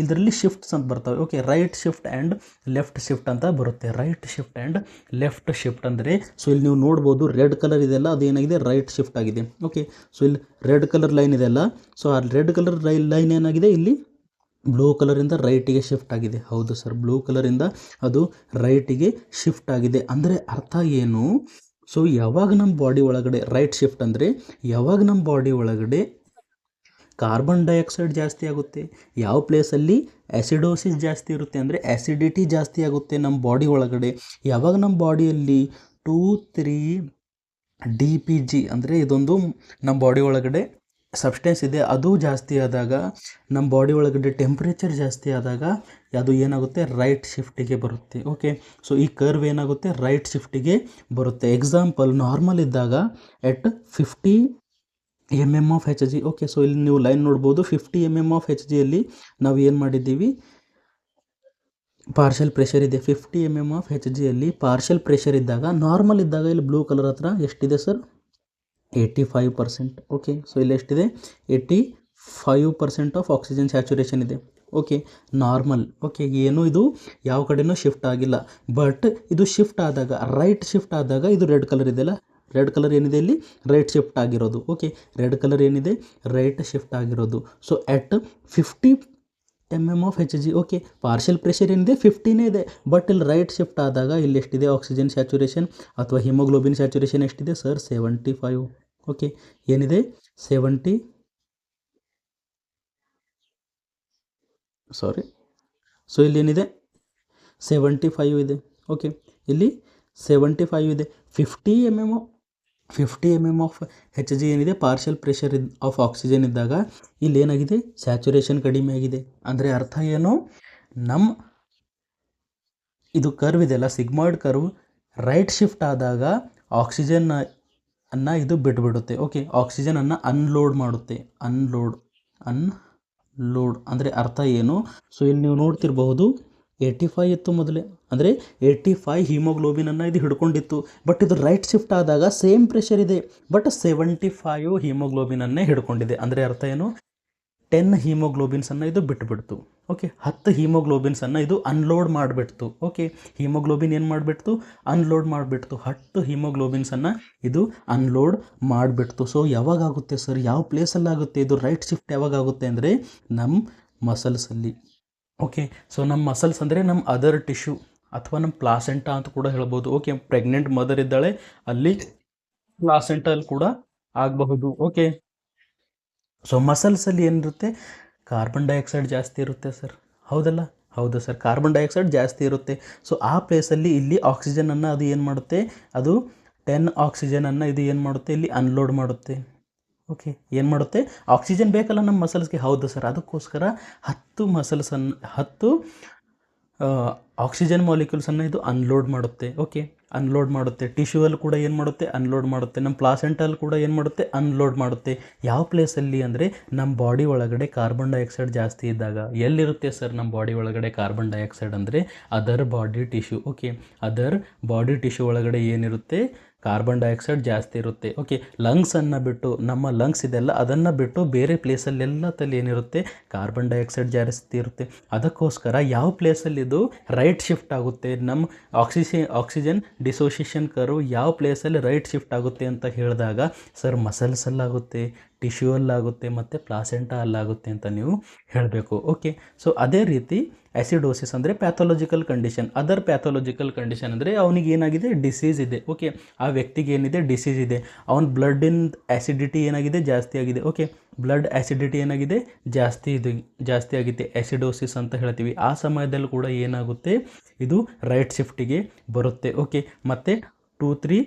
ಇದರಲ್ಲಿ ಶಿಫ್ಟ್ಸ್ ಅಂತ ಬರ್ತವೆ. Okay, right shift and left shift ಅಂತ ಬರುತ್ತೆ. Right shift and left shift ಅಂದರೆ, ಸೊ ಇಲ್ಲಿ ನೀವು ನೋಡ್ಬೋದು ರೆಡ್ ಕಲರ್ ಇದೆಲ್ಲ ಅದೇನಾಗಿದೆ, ರೈಟ್ ಶಿಫ್ಟ್ ಆಗಿದೆ. ಓಕೆ, ಸೊ ಇಲ್ಲಿ ರೆಡ್ ಕಲರ್ ಲೈನ್ ಇದೆಲ್ಲ, ಸೊ ಆ ರೆಡ್ ಕಲರ್ ಲೈನ್ ಏನಾಗಿದೆ, ಇಲ್ಲಿ ಬ್ಲೂ ಕಲರಿಂದ ರೈಟಿಗೆ ಶಿಫ್ಟ್ ಆಗಿದೆ. ಹೌದು ಸರ್, ಬ್ಲೂ ಕಲರಿಂದ ಅದು ರೈಟಿಗೆ ಶಿಫ್ಟ್ ಆಗಿದೆ. ಅಂದರೆ ಅರ್ಥ ಏನು, ಸೊ ಯಾವಾಗ ನಮ್ಮ ಬಾಡಿ ಒಳಗಡೆ ರೈಟ್ ಶಿಫ್ಟ್ ಅಂದರೆ ಯಾವಾಗ ನಮ್ಮ ಬಾಡಿ ಒಳಗಡೆ ಕಾರ್ಬನ್ ಡೈಆಕ್ಸೈಡ್ ಜಾಸ್ತಿ ಆಗುತ್ತೆ, ಯಾವ ಪ್ಲೇಸಲ್ಲಿ ಆ್ಯಸಿಡೋಸಿಸ್ ಜಾಸ್ತಿ ಇರುತ್ತೆ ಅಂದರೆ ಆ್ಯಸಿಡಿಟಿ ಜಾಸ್ತಿ ಆಗುತ್ತೆ ನಮ್ಮ ಬಾಡಿ ಒಳಗಡೆ. ಯಾವಾಗ ನಮ್ಮ ಬಾಡಿಯಲ್ಲಿ 2,3 DPG ಅಂದರೆ ಇದೊಂದು ನಮ್ಮ ಬಾಡಿ ಒಳಗಡೆ ಸಬ್ಸ್ಟೆನ್ಸ್ ಇದೆ, ಅದು ಜಾಸ್ತಿ ಆದಾಗ, ನಮ್ಮ ಬಾಡಿ ಒಳಗಡೆ ಟೆಂಪ್ರೇಚರ್ ಜಾಸ್ತಿ ಆದಾಗ ಅದು ಏನಾಗುತ್ತೆ, ರೈಟ್ ಶಿಫ್ಟಿಗೆ ಬರುತ್ತೆ. ಓಕೆ, ಸೊ ಈ ಕರ್ವ್ ಏನಾಗುತ್ತೆ, ರೈಟ್ ಶಿಫ್ಟಿಗೆ ಬರುತ್ತೆ. ಎಕ್ಸಾಂಪಲ್, ನಾರ್ಮಲ್ ಇದ್ದಾಗ ಎಟ್ 50 mm of Hg. Okay, so ಇಲ್ಲಿ ನೀವು ಲೈನ್ ನೋಡ್ಬೋದು, 50 mm ಆಫ್ Hgಯಲ್ಲಿ ನಾವು ಏನು ಮಾಡಿದ್ದೀವಿ, ಪಾರ್ಷಿಯಲ್ ಪ್ರೆಷರ್ ಇದೆ. 50 mm ಆಫ್ Hgಯಲ್ಲಿ ಪಾರ್ಷಿಯಲ್ ಪ್ರೆಷರ್ ಇದ್ದಾಗ, ನಾರ್ಮಲ್ ಇದ್ದಾಗ ಇಲ್ಲಿ ಬ್ಲೂ ಕಲರ್ ಹತ್ರ ಎಷ್ಟಿದೆ ಸರ್, 85%. ಓಕೆ, ಸೊ ಇಲ್ಲಿ ಎಷ್ಟಿದೆ, 85% ಆಫ್ ಆಕ್ಸಿಜನ್ ಸ್ಯಾಚುರೇಷನ್ ಇದೆ. Okay, normal. ಓಕೆ, ಏನು ಇದು ಯಾವ ಕಡೆನೂ ಶಿಫ್ಟ್ ಆಗಿಲ್ಲ. ಬಟ್ ಇದು ಶಿಫ್ಟ್ ಆದಾಗ, ರೈಟ್ ಶಿಫ್ಟ್ ಆದಾಗ, ಇದು ರೆಡ್ ಕಲರ್ ಇದೆಯಲ್ಲ, ರೆಡ್ ಕಲರ್ ಏನಿದೆ ಇಲ್ಲಿ ರೈಟ್ ಶಿಫ್ಟ್ ಆಗಿರೋದು. ಓಕೆ, ರೆಡ್ ಕಲರ್ ಏನಿದೆ ರೈಟ್ ಶಿಫ್ಟ್ ಆಗಿರೋದು. So at 50 mm of Hg. Okay, partial pressure ಏನಿದೆ 50ನೇ ಇದೆ, ಬಟ್ ಇಲ್ಲಿ ರೈಟ್ ಶಿಫ್ಟ್ ಆದಾಗ ಇಲ್ಲಿ ಎಷ್ಟಿದೆ ಆಕ್ಸಿಜನ್ ಸ್ಯಾಚುರೇಷನ್ ಅಥವಾ ಹಿಮೋಗ್ಲೋಬಿನ್ ಸ್ಯಾಚುರೇಷನ್ ಎಷ್ಟಿದೆ ಸರ್, 75. ಓಕೆ, ಏನಿದೆ 70, ಸಾರಿ, ಸೊ ಇಲ್ಲಿ ಏನಿದೆ 75 ಇದೆ. ಓಕೆ, ಇಲ್ಲಿ 75 ಇದೆ. 50 mm ಆಫ್ Hg ಏನಿದೆ, ಪಾರ್ಷಿಯಲ್ ಪ್ರೆಷರ್ ಆಫ್ ಆಕ್ಸಿಜನ್ ಇದ್ದಾಗ ಇಲ್ಲಿ ಏನಾಗಿದೆ, ಸ್ಯಾಚುರೇಷನ್ ಕಡಿಮೆ ಆಗಿದೆ. ಅಂದರೆ ಅರ್ಥ ಏನು, ನಮ್ಮ ಇದು ಕರ್ವ್ ಇದೆಯಲ್ಲ, ಸಿಗ್ಮಾಯ್ಡ್ ಕರ್ವ್, ರೈಟ್ ಶಿಫ್ಟ್ ಆದಾಗ ಆಕ್ಸಿಜನ್ ಅನ್ನು ಇದು ಬಿಟ್ಬಿಡುತ್ತೆ. ಓಕೆ, ಆಕ್ಸಿಜನನ್ನು ಅನ್ಲೋಡ್ ಮಾಡುತ್ತೆ. ಅನ್ಲೋಡ್ ಅಂದರೆ ಅರ್ಥ ಏನು, ಸೊ ಇಲ್ಲಿ ನೀವು ನೋಡ್ತಿರಬಹುದು 85 ಇತ್ತು ಮೊದಲೇ, ಅಂದರೆ 85 ಹಿಮೋಗ್ಲೋಬಿನನ್ನು ಇದು ಹಿಡ್ಕೊಂಡಿತ್ತು. ಬಟ್ ಇದು ರೈಟ್ ಶಿಫ್ಟ್ ಆದಾಗ ಸೇಮ್ ಪ್ರೆಷರ್ ಇದೆ, ಬಟ್ 75 ಹಿಮೋಗ್ಲೋಬಿನನ್ನೇ ಹಿಡ್ಕೊಂಡಿದೆ. ಅಂದರೆ ಅರ್ಥ ಏನು, 10 ಹಿಮೋಗ್ಲೋಬಿನ್ಸನ್ನು ಇದು ಬಿಟ್ಟುಬಿಡ್ತು. ಓಕೆ, 10 ಹಿಮೋಗ್ಲೋಬಿನ್ಸನ್ನು ಇದು ಅನ್ಲೋಡ್ ಮಾಡಿಬಿಡ್ತು. ಓಕೆ, ಹಿಮೋಗ್ಲೋಬಿನ್ ಏನು ಮಾಡಿಬಿಡ್ತು, ಅನ್ಲೋಡ್ ಮಾಡಿಬಿಡ್ತು. 10 ಹಿಮೋಗ್ಲೋಬಿನ್ಸನ್ನು ಇದು ಅನ್ಲೋಡ್ ಮಾಡಿಬಿಡ್ತು. ಸೊ ಯಾವಾಗ ಆಗುತ್ತೆ ಸರ್, ಯಾವ ಪ್ಲೇಸಲ್ಲಾಗುತ್ತೆ ಇದು ರೈಟ್ ಶಿಫ್ಟ್, ಯಾವಾಗ ಆಗುತ್ತೆ ಅಂದರೆ ನಮ್ಮ ಮಸಲ್ಸಲ್ಲಿ. ಓಕೆ, ಸೊ ನಮ್ಮ ಮಸಲ್ಸ್ ಅಂದರೆ ನಮ್ಮ ಅದರ್ ಟಿಶ್ಯೂ ಅಥವಾ ನಮ್ಮ ಪ್ಲಾಸೆಂಟಾ ಅಂತ ಕೂಡ ಹೇಳ್ಬೋದು. ಓಕೆ, ಪ್ರೆಗ್ನೆಂಟ್ ಮದರ್ ಇದ್ದಾಳೆ, ಅಲ್ಲಿ ಪ್ಲಾಸೆಂಟಲ್ಲಿ ಕೂಡ ಆಗಬಹುದು. ಓಕೆ, ಸೊ ಮಸಲ್ಸಲ್ಲಿ ಏನಿರುತ್ತೆ, ಕಾರ್ಬನ್ ಡೈಆಕ್ಸೈಡ್ ಜಾಸ್ತಿ ಇರುತ್ತೆ ಸರ್, ಹೌದಲ್ಲ? ಹೌದು ಸರ್, ಕಾರ್ಬನ್ ಡೈಆಕ್ಸೈಡ್ ಜಾಸ್ತಿ ಇರುತ್ತೆ. ಸೊ ಆ ಪ್ಲೇಸಲ್ಲಿ ಇಲ್ಲಿ ಆಕ್ಸಿಜನನ್ನು ಅದು ಏನು ಮಾಡುತ್ತೆ, ಅದು 10 ಆಕ್ಸಿಜನನ್ನು ಇದು ಏನು ಮಾಡುತ್ತೆ, ಇಲ್ಲಿ ಅನ್ಲೋಡ್ ಮಾಡುತ್ತೆ. ಓಕೆ, ಏನು ಮಾಡುತ್ತೆ, ಆಕ್ಸಿಜನ್ ಬೇಕಲ್ಲ ನಮ್ಮ ಮಸಲ್ಸ್ಗೆ. ಹೌದು ಸರ್, ಅದಕ್ಕೋಸ್ಕರ 10 ಆಕ್ಸಿಜನ್ ಮಾಲಿಕ್ಯೂಲ್ಸನ್ನು ಇದು ಅನ್ಲೋಡ್ ಮಾಡುತ್ತೆ. ಓಕೆ, ಅನ್ಲೋಡ್ ಮಾಡುತ್ತೆ. ಟಿಶ್ಯೂವಲ್ಲಿ ಕೂಡ ಏನು ಮಾಡುತ್ತೆ, ಅನ್ಲೋಡ್ ಮಾಡುತ್ತೆ. ನಮ್ಮ ಪ್ಲಾಸೆಂಟಲ್ಲಿ ಕೂಡ ಏನು ಮಾಡುತ್ತೆ, ಅನ್ಲೋಡ್ ಮಾಡುತ್ತೆ. ಯಾವ ಪ್ಲೇಸಲ್ಲಿ ಅಂದರೆ ನಮ್ಮ ಬಾಡಿ ಒಳಗಡೆ ಕಾರ್ಬನ್ ಡೈಆಕ್ಸೈಡ್ ಜಾಸ್ತಿ ಇದ್ದಾಗ. ಎಲ್ಲಿರುತ್ತೆ ಸರ್ ನಮ್ಮ ಬಾಡಿ ಒಳಗಡೆ ಕಾರ್ಬನ್ ಡೈಆಕ್ಸೈಡ್ ಅಂದರೆ other body tissue. Okay, other body tissue ಒಳಗಡೆ ಏನಿರುತ್ತೆ, ಕಾರ್ಬನ್ ಡೈಆಕ್ಸೈಡ್ ಜಾಸ್ತಿ ಇರುತ್ತೆ. ಓಕೆ, ಲಂಗ್ಸನ್ನು ಬಿಟ್ಟು, ನಮ್ಮ ಲಂಗ್ಸ್ ಇದೆಲ್ಲ ಅದನ್ನು ಬಿಟ್ಟು ಬೇರೆ ಪ್ಲೇಸಲ್ಲೆಲ್ಲ ತಲೆ ಏನಿರುತ್ತೆ, ಕಾರ್ಬನ್ ಡೈಆಕ್ಸೈಡ್ ಜಾಸ್ತಿ ಇರುತ್ತೆ. ಅದಕ್ಕೋಸ್ಕರ ಯಾವ ಪ್ಲೇಸಲ್ಲಿ ಇದು ರೈಟ್ ಶಿಫ್ಟ್ ಆಗುತ್ತೆ, ನಮ್ಮ ಆಕ್ಸಿಜನ್ ಡಿಸೋಸಿಯೇಷನ್ ಕರ್ವ್ ಯಾವ ಪ್ಲೇಸಲ್ಲಿ ರೈಟ್ ಶಿಫ್ಟ್ ಆಗುತ್ತೆ ಅಂತ ಹೇಳಿದಾಗ ಸರ್ ಮಸಲ್ಸಲ್ಲಾಗುತ್ತೆ, ಟಿಶ್ಯೂವಲ್ಲಾಗುತ್ತೆ ಮತ್ತು ಪ್ಲಾಸೆಂಟಾ ಅಲ್ಲಾಗುತ್ತೆ ಅಂತ ನೀವು ಹೇಳಬೇಕು. ಓಕೆ, ಸೊ ಅದೇ ರೀತಿ ಆ್ಯಸಿಡೋಸಿಸ್ ಅಂದರೆ ಪ್ಯಾಥೊಲಜಿಕಲ್ ಕಂಡೀಷನ್. ಅದರ್ ಪ್ಯಾಥೊಲಜಿಕಲ್ ಕಂಡೀಷನ್ ಅಂದರೆ ಅವನಿಗೆ ಏನಾಗಿದೆ, ಡಿಸೀಸ್ ಇದೆ. ಓಕೆ, ಆ ವ್ಯಕ್ತಿಗೆ ಏನಿದೆ, ಡಿಸೀಸ್ ಇದೆ. ಅವನ ಬ್ಲಡ್ಡಿನ ಆ್ಯಸಿಡಿಟಿ ಏನಾಗಿದೆ, ಜಾಸ್ತಿ ಆಗಿದೆ. ಓಕೆ, ಬ್ಲಡ್ ಆ್ಯಸಿಡಿಟಿ ಏನಾಗಿದೆ, ಜಾಸ್ತಿ ಆಗಿದೆ, ಆ್ಯಸಿಡೋಸಿಸ್ ಅಂತ ಹೇಳ್ತೀವಿ. ಆ ಸಮಯದಲ್ಲಿ ಕೂಡ ಏನಾಗುತ್ತೆ, ಇದು ರೈಟ್ ಶಿಫ್ಟಿಗೆ ಬರುತ್ತೆ. ಓಕೆ, ಮತ್ತು 2-3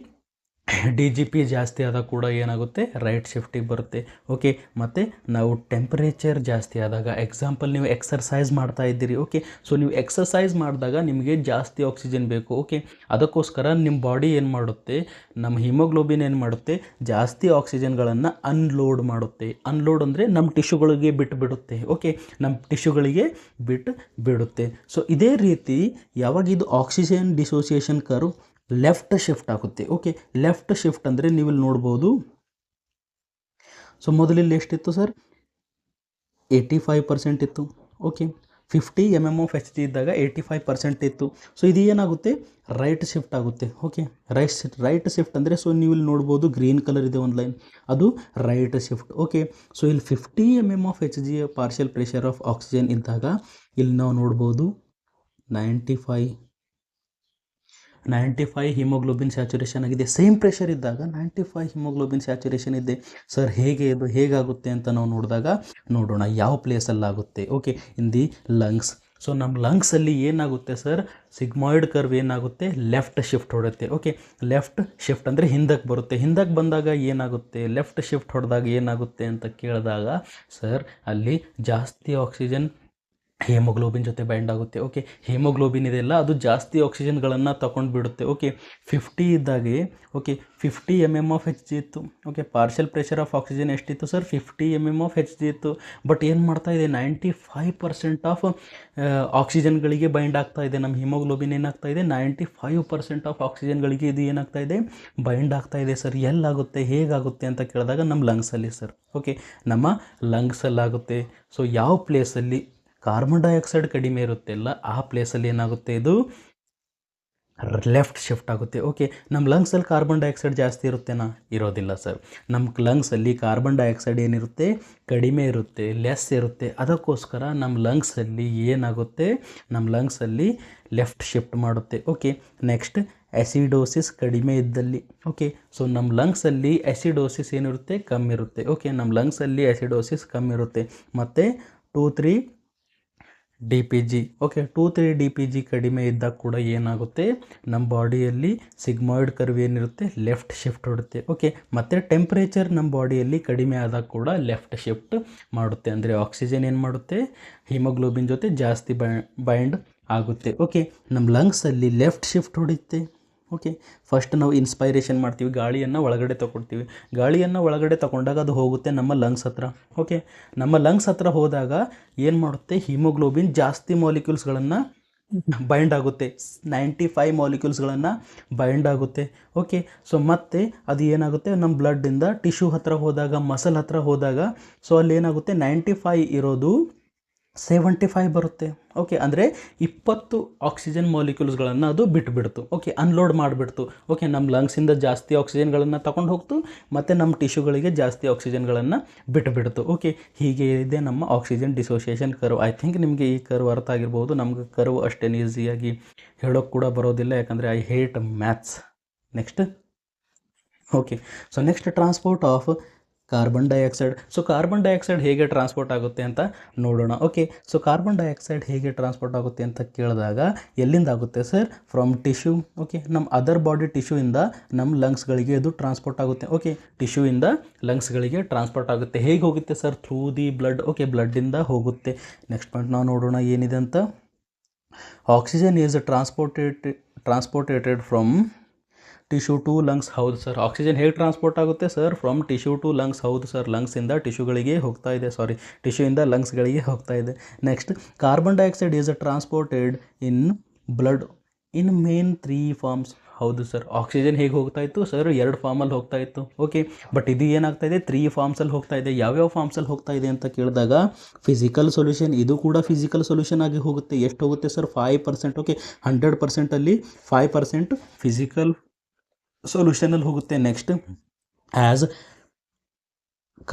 DGP ಜಾಸ್ತಿ ಆದಾಗ ಕೂಡ ಏನಾಗುತ್ತೆ, ರೈಟ್ ಶಿಫ್ಟಿಗೆ ಬರುತ್ತೆ. ಓಕೆ, ಮತ್ತು ನಾವು ಟೆಂಪರೇಚರ್ ಜಾಸ್ತಿ ಆದಾಗ, ಎಕ್ಸಾಂಪಲ್ ನೀವು ಎಕ್ಸರ್ಸೈಸ್ ಮಾಡ್ತಾ ಇದ್ದೀರಿ. ಓಕೆ, ಸೊ ನೀವು ಎಕ್ಸರ್ಸೈಸ್ ಮಾಡಿದಾಗ ನಿಮಗೆ ಜಾಸ್ತಿ ಆಕ್ಸಿಜನ್ ಬೇಕು. ಓಕೆ, ಅದಕ್ಕೋಸ್ಕರ ನಿಮ್ಮ ಬಾಡಿ ಏನು ಮಾಡುತ್ತೆ, ನಮ್ಮ ಹಿಮೋಗ್ಲೋಬಿನ್ ಏನು ಮಾಡುತ್ತೆ, ಜಾಸ್ತಿ ಆಕ್ಸಿಜನ್ಗಳನ್ನು ಅನ್ಲೋಡ್ ಮಾಡುತ್ತೆ. ಅನ್ಲೋಡ್ ಅಂದರೆ ನಮ್ಮ ಟಿಶ್ಯೂಗಳಿಗೆ ಬಿಡುತ್ತೆ. ಓಕೆ, ನಮ್ಮ ಟಿಶ್ಯೂಗಳಿಗೆ ಬಿಡುತ್ತೆ. ಸೊ ಇದೇ ರೀತಿ ಯಾವಾಗ ಇದು oxygen dissociation curve left shift ಆಗುತ್ತೆ. ಓಕೆ, ಲೆಫ್ಟ್ ಶಿಫ್ಟ್ ಅಂದರೆ ನೀವು ಇಲ್ಲಿ ನೋಡ್ಬೋದು. ಸೊ ಮೊದಲಿಲ್ಲಿ ಎಷ್ಟಿತ್ತು ಸರ್, 85% ಇತ್ತು. ಓಕೆ, 50 mmHg ಇದ್ದಾಗ 85% ಇತ್ತು. ಸೊ ಇದು ಏನಾಗುತ್ತೆ, ರೈಟ್ ಶಿಫ್ಟ್ ಆಗುತ್ತೆ. ಓಕೆ, ರೈಟ್ ಶಿಫ್ಟ್ ಅಂದರೆ, ಸೊ ನೀವು ಇಲ್ಲಿ ನೋಡ್ಬೋದು ಗ್ರೀನ್ ಕಲರ್ ಇದೆ ಒಂದು ಲೈನ್, ಅದು ರೈಟ್ ಶಿಫ್ಟ್. ಓಕೆ, ಸೊ ಇಲ್ಲಿ 50 mmHg partial pressure of oxygen ಇದ್ದಾಗ ಇಲ್ಲಿ ನಾವು ನೋಡ್ಬೋದು 95 ಹಿಮೋಗ್ಲೋಬಿನ್ ಸ್ಯಾಚುರೇಷನ್ ಆಗಿದೆ. ಸೇಮ್ ಪ್ರೆಷರ್ ಇದ್ದಾಗ 95 ಹಿಮೋಗ್ಲೋಬಿನ್ ಸ್ಯಾಚುರೇಷನ್ ಇದೆ. ಸರ್ ಹೇಗಾಗುತ್ತೆ ಅಂತ ನಾವು ನೋಡೋಣ ಯಾವ ಪ್ಲೇಸಲ್ಲಾಗುತ್ತೆ. Okay, in the lungs. So ನಮ್ಮ ಲಂಗ್ಸಲ್ಲಿ ಏನಾಗುತ್ತೆ ಸರ್, ಸಿಗ್ಮಾಯ್ಡ್ ಕರ್ವ್ ಏನಾಗುತ್ತೆ, ಲೆಫ್ಟ್ ಶಿಫ್ಟ್ ಹೊಡುತ್ತೆ. ಓಕೆ, ಲೆಫ್ಟ್ ಶಿಫ್ಟ್ ಅಂದರೆ ಹಿಂದಕ್ಕೆ ಬರುತ್ತೆ. ಹಿಂದಕ್ಕೆ ಬಂದಾಗ ಏನಾಗುತ್ತೆ, ಲೆಫ್ಟ್ ಶಿಫ್ಟ್ ಹೊಡೆದಾಗ ಏನಾಗುತ್ತೆ ಅಂತ ಕೇಳಿದಾಗ ಸರ್ ಅಲ್ಲಿ ಜಾಸ್ತಿ ಆಕ್ಸಿಜನ್ ಹಿಮೋಗ್ಲೋಬಿನ್ ಜೊತೆ ಬೈಂಡ್ ಆಗುತ್ತೆ. ಓಕೆ, ಹಿಮೋಗ್ಲೋಬಿನ್ ಇದೆಲ್ಲ ಅದು ಜಾಸ್ತಿ ಆಕ್ಸಿಜನ್ಗಳನ್ನು ತಗೊಂಡು ಬಿಡುತ್ತೆ. ಓಕೆ, 50 ಇದ್ದಾಗೆ, ಓಕೆ 50 mmHg ಇತ್ತು. Okay, partial pressure of oxygen ಎಷ್ಟಿತ್ತು ಸರ್, 50 mmHg ಇತ್ತು. ಬಟ್ ಏನು ಮಾಡ್ತಾ ಇದೆ, 95% ಆಫ್ ಆಕ್ಸಿಜನ್ಗಳಿಗೆ ಬೈಂಡ್ ಆಗ್ತಾ ಇದೆ. ನಮ್ಮ ಹಿಮೋಗ್ಲೋಬಿನ್ ಏನಾಗ್ತಾ ಇದೆ, 95% ಆಫ್ ಆಕ್ಸಿಜನ್ಗಳಿಗೆ ಇದು ಏನಾಗ್ತಾ ಇದೆ, ಬೈಂಡ್ ಆಗ್ತಾ ಇದೆ. ಸರ್ ಎಲ್ಲಾಗುತ್ತೆ, ಹೇಗಾಗುತ್ತೆ ಅಂತ ಕೇಳಿದಾಗ ನಮ್ಮ ಲಂಗ್ಸಲ್ಲಿ ಸರ್. ಓಕೆ, ನಮ್ಮ ಲಂಗ್ಸಲ್ಲಾಗುತ್ತೆ. ಸೊ ಯಾವ ಪ್ಲೇಸಲ್ಲಿ ಕಾರ್ಬನ್ ಡೈಆಕ್ಸೈಡ್ ಕಡಿಮೆ ಇರುತ್ತೆಲ್ಲ ಆ ಪ್ಲೇಸಲ್ಲಿ ಏನಾಗುತ್ತೆ, ಇದು ಲೆಫ್ಟ್ ಶಿಫ್ಟ್ ಆಗುತ್ತೆ. ಓಕೆ, ನಮ್ಮ ಲಂಗ್ಸಲ್ಲಿ ಕಾರ್ಬನ್ ಡೈಆಕ್ಸೈಡ್ ಜಾಸ್ತಿ ಇರುತ್ತೇನಾ, ಇರೋದಿಲ್ಲ ಸರ್. ನಮ್ಮ ಲಂಗ್ಸಲ್ಲಿ ಕಾರ್ಬನ್ ಡೈಆಕ್ಸೈಡ್ ಏನಿರುತ್ತೆ, ಕಡಿಮೆ ಇರುತ್ತೆ, ಲೆಸ್ ಇರುತ್ತೆ. ಅದಕ್ಕೋಸ್ಕರ ನಮ್ಮ ಲಂಗ್ಸಲ್ಲಿ ಏನಾಗುತ್ತೆ, ನಮ್ಮ ಲಂಗ್ಸಲ್ಲಿ ಲೆಫ್ಟ್ ಶಿಫ್ಟ್ ಮಾಡುತ್ತೆ. ಓಕೆ, ನೆಕ್ಸ್ಟ್ ಆ್ಯಸಿಡೋಸಿಸ್ ಕಡಿಮೆ ಇದ್ದಲ್ಲಿ. ಓಕೆ, ಸೊ ನಮ್ಮ ಲಂಗ್ಸಲ್ಲಿ ಆ್ಯಸಿಡೋಸಿಸ್ ಏನಿರುತ್ತೆ, ಕಮ್ಮಿ ಇರುತ್ತೆ. ಓಕೆ, ನಮ್ಮ ಲಂಗ್ಸಲ್ಲಿ ಆ್ಯಸಿಡೋಸಿಸ್ ಕಮ್ಮಿ ಇರುತ್ತೆ. ಮತ್ತು 2-3 DPG. ಓಕೆ, 2-3 DPG ಕಡಿಮೆ ಇದ್ದಾಗ ಕೂಡ ಏನಾಗುತ್ತೆ, ನಮ್ಮ ಬಾಡಿಯಲ್ಲಿ ಸಿಗ್ಮಾಯ್ಡ್ ಕರ್ವ್ ಏನಿರುತ್ತೆ, ಲೆಫ್ಟ್ ಶಿಫ್ಟ್ ಹೊಡುತ್ತೆ. ಓಕೆ, ಮತ್ತು ಟೆಂಪ್ರೇಚರ್ ನಮ್ಮ ಬಾಡಿಯಲ್ಲಿ ಕಡಿಮೆ ಆದಾಗ ಕೂಡ ಲೆಫ್ಟ್ ಶಿಫ್ಟ್ ಮಾಡುತ್ತೆ. ಅಂದರೆ ಆಕ್ಸಿಜನ್ ಏನು ಮಾಡುತ್ತೆ, ಹಿಮೋಗ್ಲೋಬಿನ್ ಜೊತೆ ಜಾಸ್ತಿ ಬೈಂಡ್ ಆಗುತ್ತೆ. ಓಕೆ, ನಮ್ಮ ಲಂಗ್ಸಲ್ಲಿ ಲೆಫ್ಟ್ ಶಿಫ್ಟ್ ಹೊಡುತ್ತೆ. ಓಕೆ, ಫಸ್ಟ್ ನಾವು ಇನ್ಸ್ಪೈರೇಷನ್ ಮಾಡ್ತೀವಿ, ಗಾಳಿಯನ್ನು ಒಳಗಡೆ ತಗೊಳ್ತೀವಿ. ಗಾಳಿಯನ್ನು ಒಳಗಡೆ ತಗೊಂಡಾಗ ಅದು ಹೋಗುತ್ತೆ ನಮ್ಮ ಲಂಗ್ಸ್ ಹತ್ರ. ಓಕೆ, ನಮ್ಮ ಲಂಗ್ಸ್ ಹತ್ರ ಹೋದಾಗ ಏನು ಮಾಡುತ್ತೆ, ಹಿಮೋಗ್ಲೋಬಿನ್ ಜಾಸ್ತಿ ಮಾಲಿಕ್ಯೂಲ್ಸ್ಗಳನ್ನು ಬೈಂಡ್ ಆಗುತ್ತೆ. 95 ಮಾಲಿಕ್ಯೂಲ್ಸ್ಗಳನ್ನು ಬೈಂಡ್ ಆಗುತ್ತೆ. ಓಕೆ, ಸೊ ಮತ್ತೆ ಅದು ಏನಾಗುತ್ತೆ, ನಮ್ಮ ಬ್ಲಡ್ಡಿಂದ ಟಿಶ್ಯೂ ಹತ್ರ ಹೋದಾಗ, ಮಸಲ್ ಹತ್ರ ಹೋದಾಗ, ಸೊ ಅಲ್ಲಿ ಏನಾಗುತ್ತೆ, 95 ಇರೋದು 75 ಬರುತ್ತೆ. ಓಕೆ, ಅಂದರೆ 20 ಆಕ್ಸಿಜನ್ ಮಾಲಿಕ್ಯೂಲ್ಸ್ಗಳನ್ನು ಅದು ಬಿಟ್ಟುಬಿಡ್ತು. ಓಕೆ, ಅನ್ಲೋಡ್ ಮಾಡಿಬಿಡ್ತು. ಓಕೆ, ನಮ್ಮ ಲಂಗ್ಸಿಂದ ಜಾಸ್ತಿ ಆಕ್ಸಿಜನ್ಗಳನ್ನು ತಗೊಂಡು ಹೋಗ್ತು ಮತ್ತು ನಮ್ಮ ಟಿಶ್ಯೂಗಳಿಗೆ ಜಾಸ್ತಿ ಆಕ್ಸಿಜನ್ಗಳನ್ನು ಬಿಟ್ಟುಬಿಡ್ತು. ಓಕೆ, ಹೀಗೆ ಇದೆ ನಮ್ಮ oxygen dissociation curve. I think ನಿಮಗೆ ಈ ಕರ್ವ್ ಅರ್ಥ ಆಗಿರ್ಬೋದು. ನಮ್ಗೆ ಕರ್ವ್ ಅಷ್ಟೇನು ಈಸಿಯಾಗಿ ಹೇಳೋಕ್ಕೆ ಕೂಡ ಬರೋದಿಲ್ಲ, ಯಾಕಂದರೆ I hate maths. Next, okay, so next transport of carbon dioxide. So carbon dioxide ಹೇಗೆ ಟ್ರಾನ್ಸ್ಪೋರ್ಟ್ ಆಗುತ್ತೆ ಅಂತ ನೋಡೋಣ. ಓಕೆ, ಸೊ ಕಾರ್ಬನ್ ಡೈಆಕ್ಸೈಡ್ ಹೇಗೆ ಟ್ರಾನ್ಸ್ಪೋರ್ಟ್ ಆಗುತ್ತೆ ಅಂತ ಕೇಳಿದಾಗ ಎಲ್ಲಿಂದ ಆಗುತ್ತೆ ಸರ್? From tissue. ಓಕೆ, ನಮ್ಮ ಅದರ್ ಬಾಡಿ ಟಿಶ್ಯೂಯಿಂದ ನಮ್ಮ ಲಂಗ್ಸ್ಗಳಿಗೆ ಇದು ಟ್ರಾನ್ಸ್ಪೋರ್ಟ್ ಆಗುತ್ತೆ. ಓಕೆ, ಟಿಶ್ಯೂಯಿಂದ ಲಂಗ್ಸ್ಗಳಿಗೆ ಟ್ರಾನ್ಸ್ಪೋರ್ಟ್ ಆಗುತ್ತೆ. ಹೇಗೆ ಹೋಗುತ್ತೆ sir? Through the blood. Okay, ಬ್ಲಡ್ಡಿಂದ ಹೋಗುತ್ತೆ. ನೆಕ್ಸ್ಟ್ ಪಾಯಿಂಟ್ ನಾವು ನೋಡೋಣ ಏನಿದೆ ಅಂತ. Oxygen is ಟ್ರಾನ್ಸ್ಪೋರ್ಟೇಟೆಡ್ from tissue to lungs. ಹೌದು ಸರ್. ಆಕ್ಸಿಜನ್ ಹೇಗೆ ಟ್ರಾನ್ಸ್ಪೋರ್ಟ್ ಆಗುತ್ತೆ sir? From tissue to lungs. ಹೌದು ಸರ್, ಲಂಗ್ಸಿಂದ ಟಿಶ್ಯೂಗಳಿಗೆ ಹೋಗ್ತಾ ಇದೆ. ಟಿಶ್ಯೂಯಿಂದ ಲಂಗ್ಸ್ಗಳಿಗೆ ಹೋಗ್ತಾ ಇದೆ. Next, carbon dioxide is transported in blood in main 3 forms. ಹೌದು ಸರ್. ಆಕ್ಸಿಜನ್ ಹೇಗೆ ಹೋಗ್ತಾ ಇತ್ತು ಸರ್? 2 ಫಾರ್ಮಲ್ಲಿ ಹೋಗ್ತಾ ಇತ್ತು. ಓಕೆ, ಬಟ್ ಇದು ಏನಾಗ್ತಾ ಇದೆ? 3 ಫಾರ್ಮ್ಸಲ್ಲಿ ಹೋಗ್ತಾ ಇದೆ. ಯಾವ್ಯಾವ ಫಾರ್ಮ್ಸಲ್ಲಿ ಹೋಗ್ತಾ ಇದೆ ಅಂತ ಕೇಳಿದಾಗ ಫಿಸಿಕಲ್ ಸೊಲ್ಯೂಷನ್. ಇದು ಕೂಡ ಫಿಸಿಕಲ್ ಸೊಲ್ಯೂಷನ್ ಆಗಿ ಹೋಗುತ್ತೆ. ಎಷ್ಟು ಹೋಗುತ್ತೆ ಸರ್? 5%. ಓಕೆ, 100%ಅಲ್ಲಿ 5% ಫಿಸಿಕಲ್ ಸೊಲ್ಯೂಷನಲ್ಲಿ ಹೋಗುತ್ತೆ. Next, as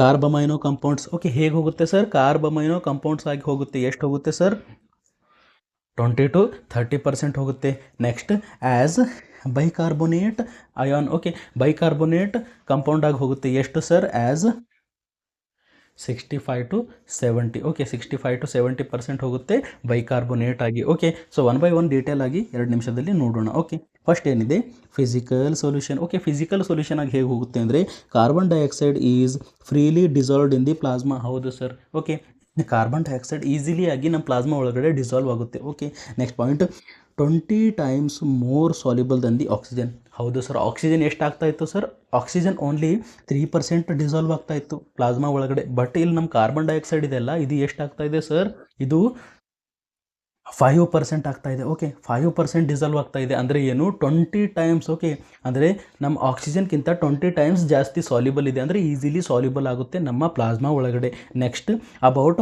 carbamino compounds. Okay, ಹೇಗೆ ಹೋಗುತ್ತೆ ಸರ್? ಕಾರ್ಬಮೈನೋ ಕಂಪೌಂಡ್ಸ್ ಆಗಿ ಹೋಗುತ್ತೆ. ಎಷ್ಟು ಹೋಗುತ್ತೆ ಸರ್? 20 to 30% ಹೋಗುತ್ತೆ. Next, as bicarbonate ion. Okay, bicarbonate compound ಆಗಿ ಹೋಗುತ್ತೆ. ಎಷ್ಟು sir? As 65 to 70. Okay, 65 to 70% ಹೋಗುತ್ತೆ ಬೈಕಾರ್ಬೋನೇಟ್ ಆಗಿ. ಓಕೆ, ಸೊ 1 by 1 ಡೀಟೇಲ್ ಆಗಿ 2 ನಿಮಿಷದಲ್ಲಿ ನೋಡೋಣ. ಓಕೆ, ಫಸ್ಟ್ ಏನಿದೆ? Physical solution. Okay, physical solution ಆಗಿ ಹೇಗೆ ಹೋಗುತ್ತೆ ಅಂದರೆ carbon dioxide is freely dissolved in the plasma. ಹೌದು sir. Okay, carbon dioxide easily ಆಗಿ ನಮ್ಮ ಪ್ಲಾಸ್ಮಾ ಒಳಗಡೆ ಡಿಸಾಲ್ವ್ ಆಗುತ್ತೆ. Okay, next point, 20 times more soluble than the oxygen. ಹೌದು ಸರ್. ಆಕ್ಸಿಜನ್ ಎಷ್ಟು ಆಗ್ತಾ ಇತ್ತು ಸರ್? ಆಕ್ಸಿಜನ್ ಓನ್ಲಿ 3% ಡಿಸಾಲ್ವ್ ಆಗ್ತಾ ಇತ್ತು ಪ್ಲಾಸ್ಮಾ ಒಳಗಡೆ. ಬಟ್ ಇಲ್ಲಿ ನಮ್ಮ ಕಾರ್ಬನ್ ಡೈಆಕ್ಸೈಡ್ ಇದೆಲ್ಲ, ಇದು ಎಷ್ಟು ಆಗ್ತಾ ಇದೆ ಸರ್? ಇದು 5% ಆಗ್ತಾ ಇದೆ. ಓಕೆ, 5% ಡಿಸಾಲ್ವ್ ಆಗ್ತಾ ಇದೆ. ಅಂದರೆ ಏನು? 20 times. ಓಕೆ, ಅಂದರೆ ನಮ್ಮ ಆಕ್ಸಿಜನ್ಗಿಂತ 20 times ಜಾಸ್ತಿ ಸಾಲ್ಯುಬಲ್ ಇದೆ. ಅಂದರೆ ಈಸಿಲಿ ಸಾಲ್ಯುಬಲ್ ಆಗುತ್ತೆ ನಮ್ಮ ಪ್ಲಾಸ್ಮಾ ಒಳಗಡೆ. Next, about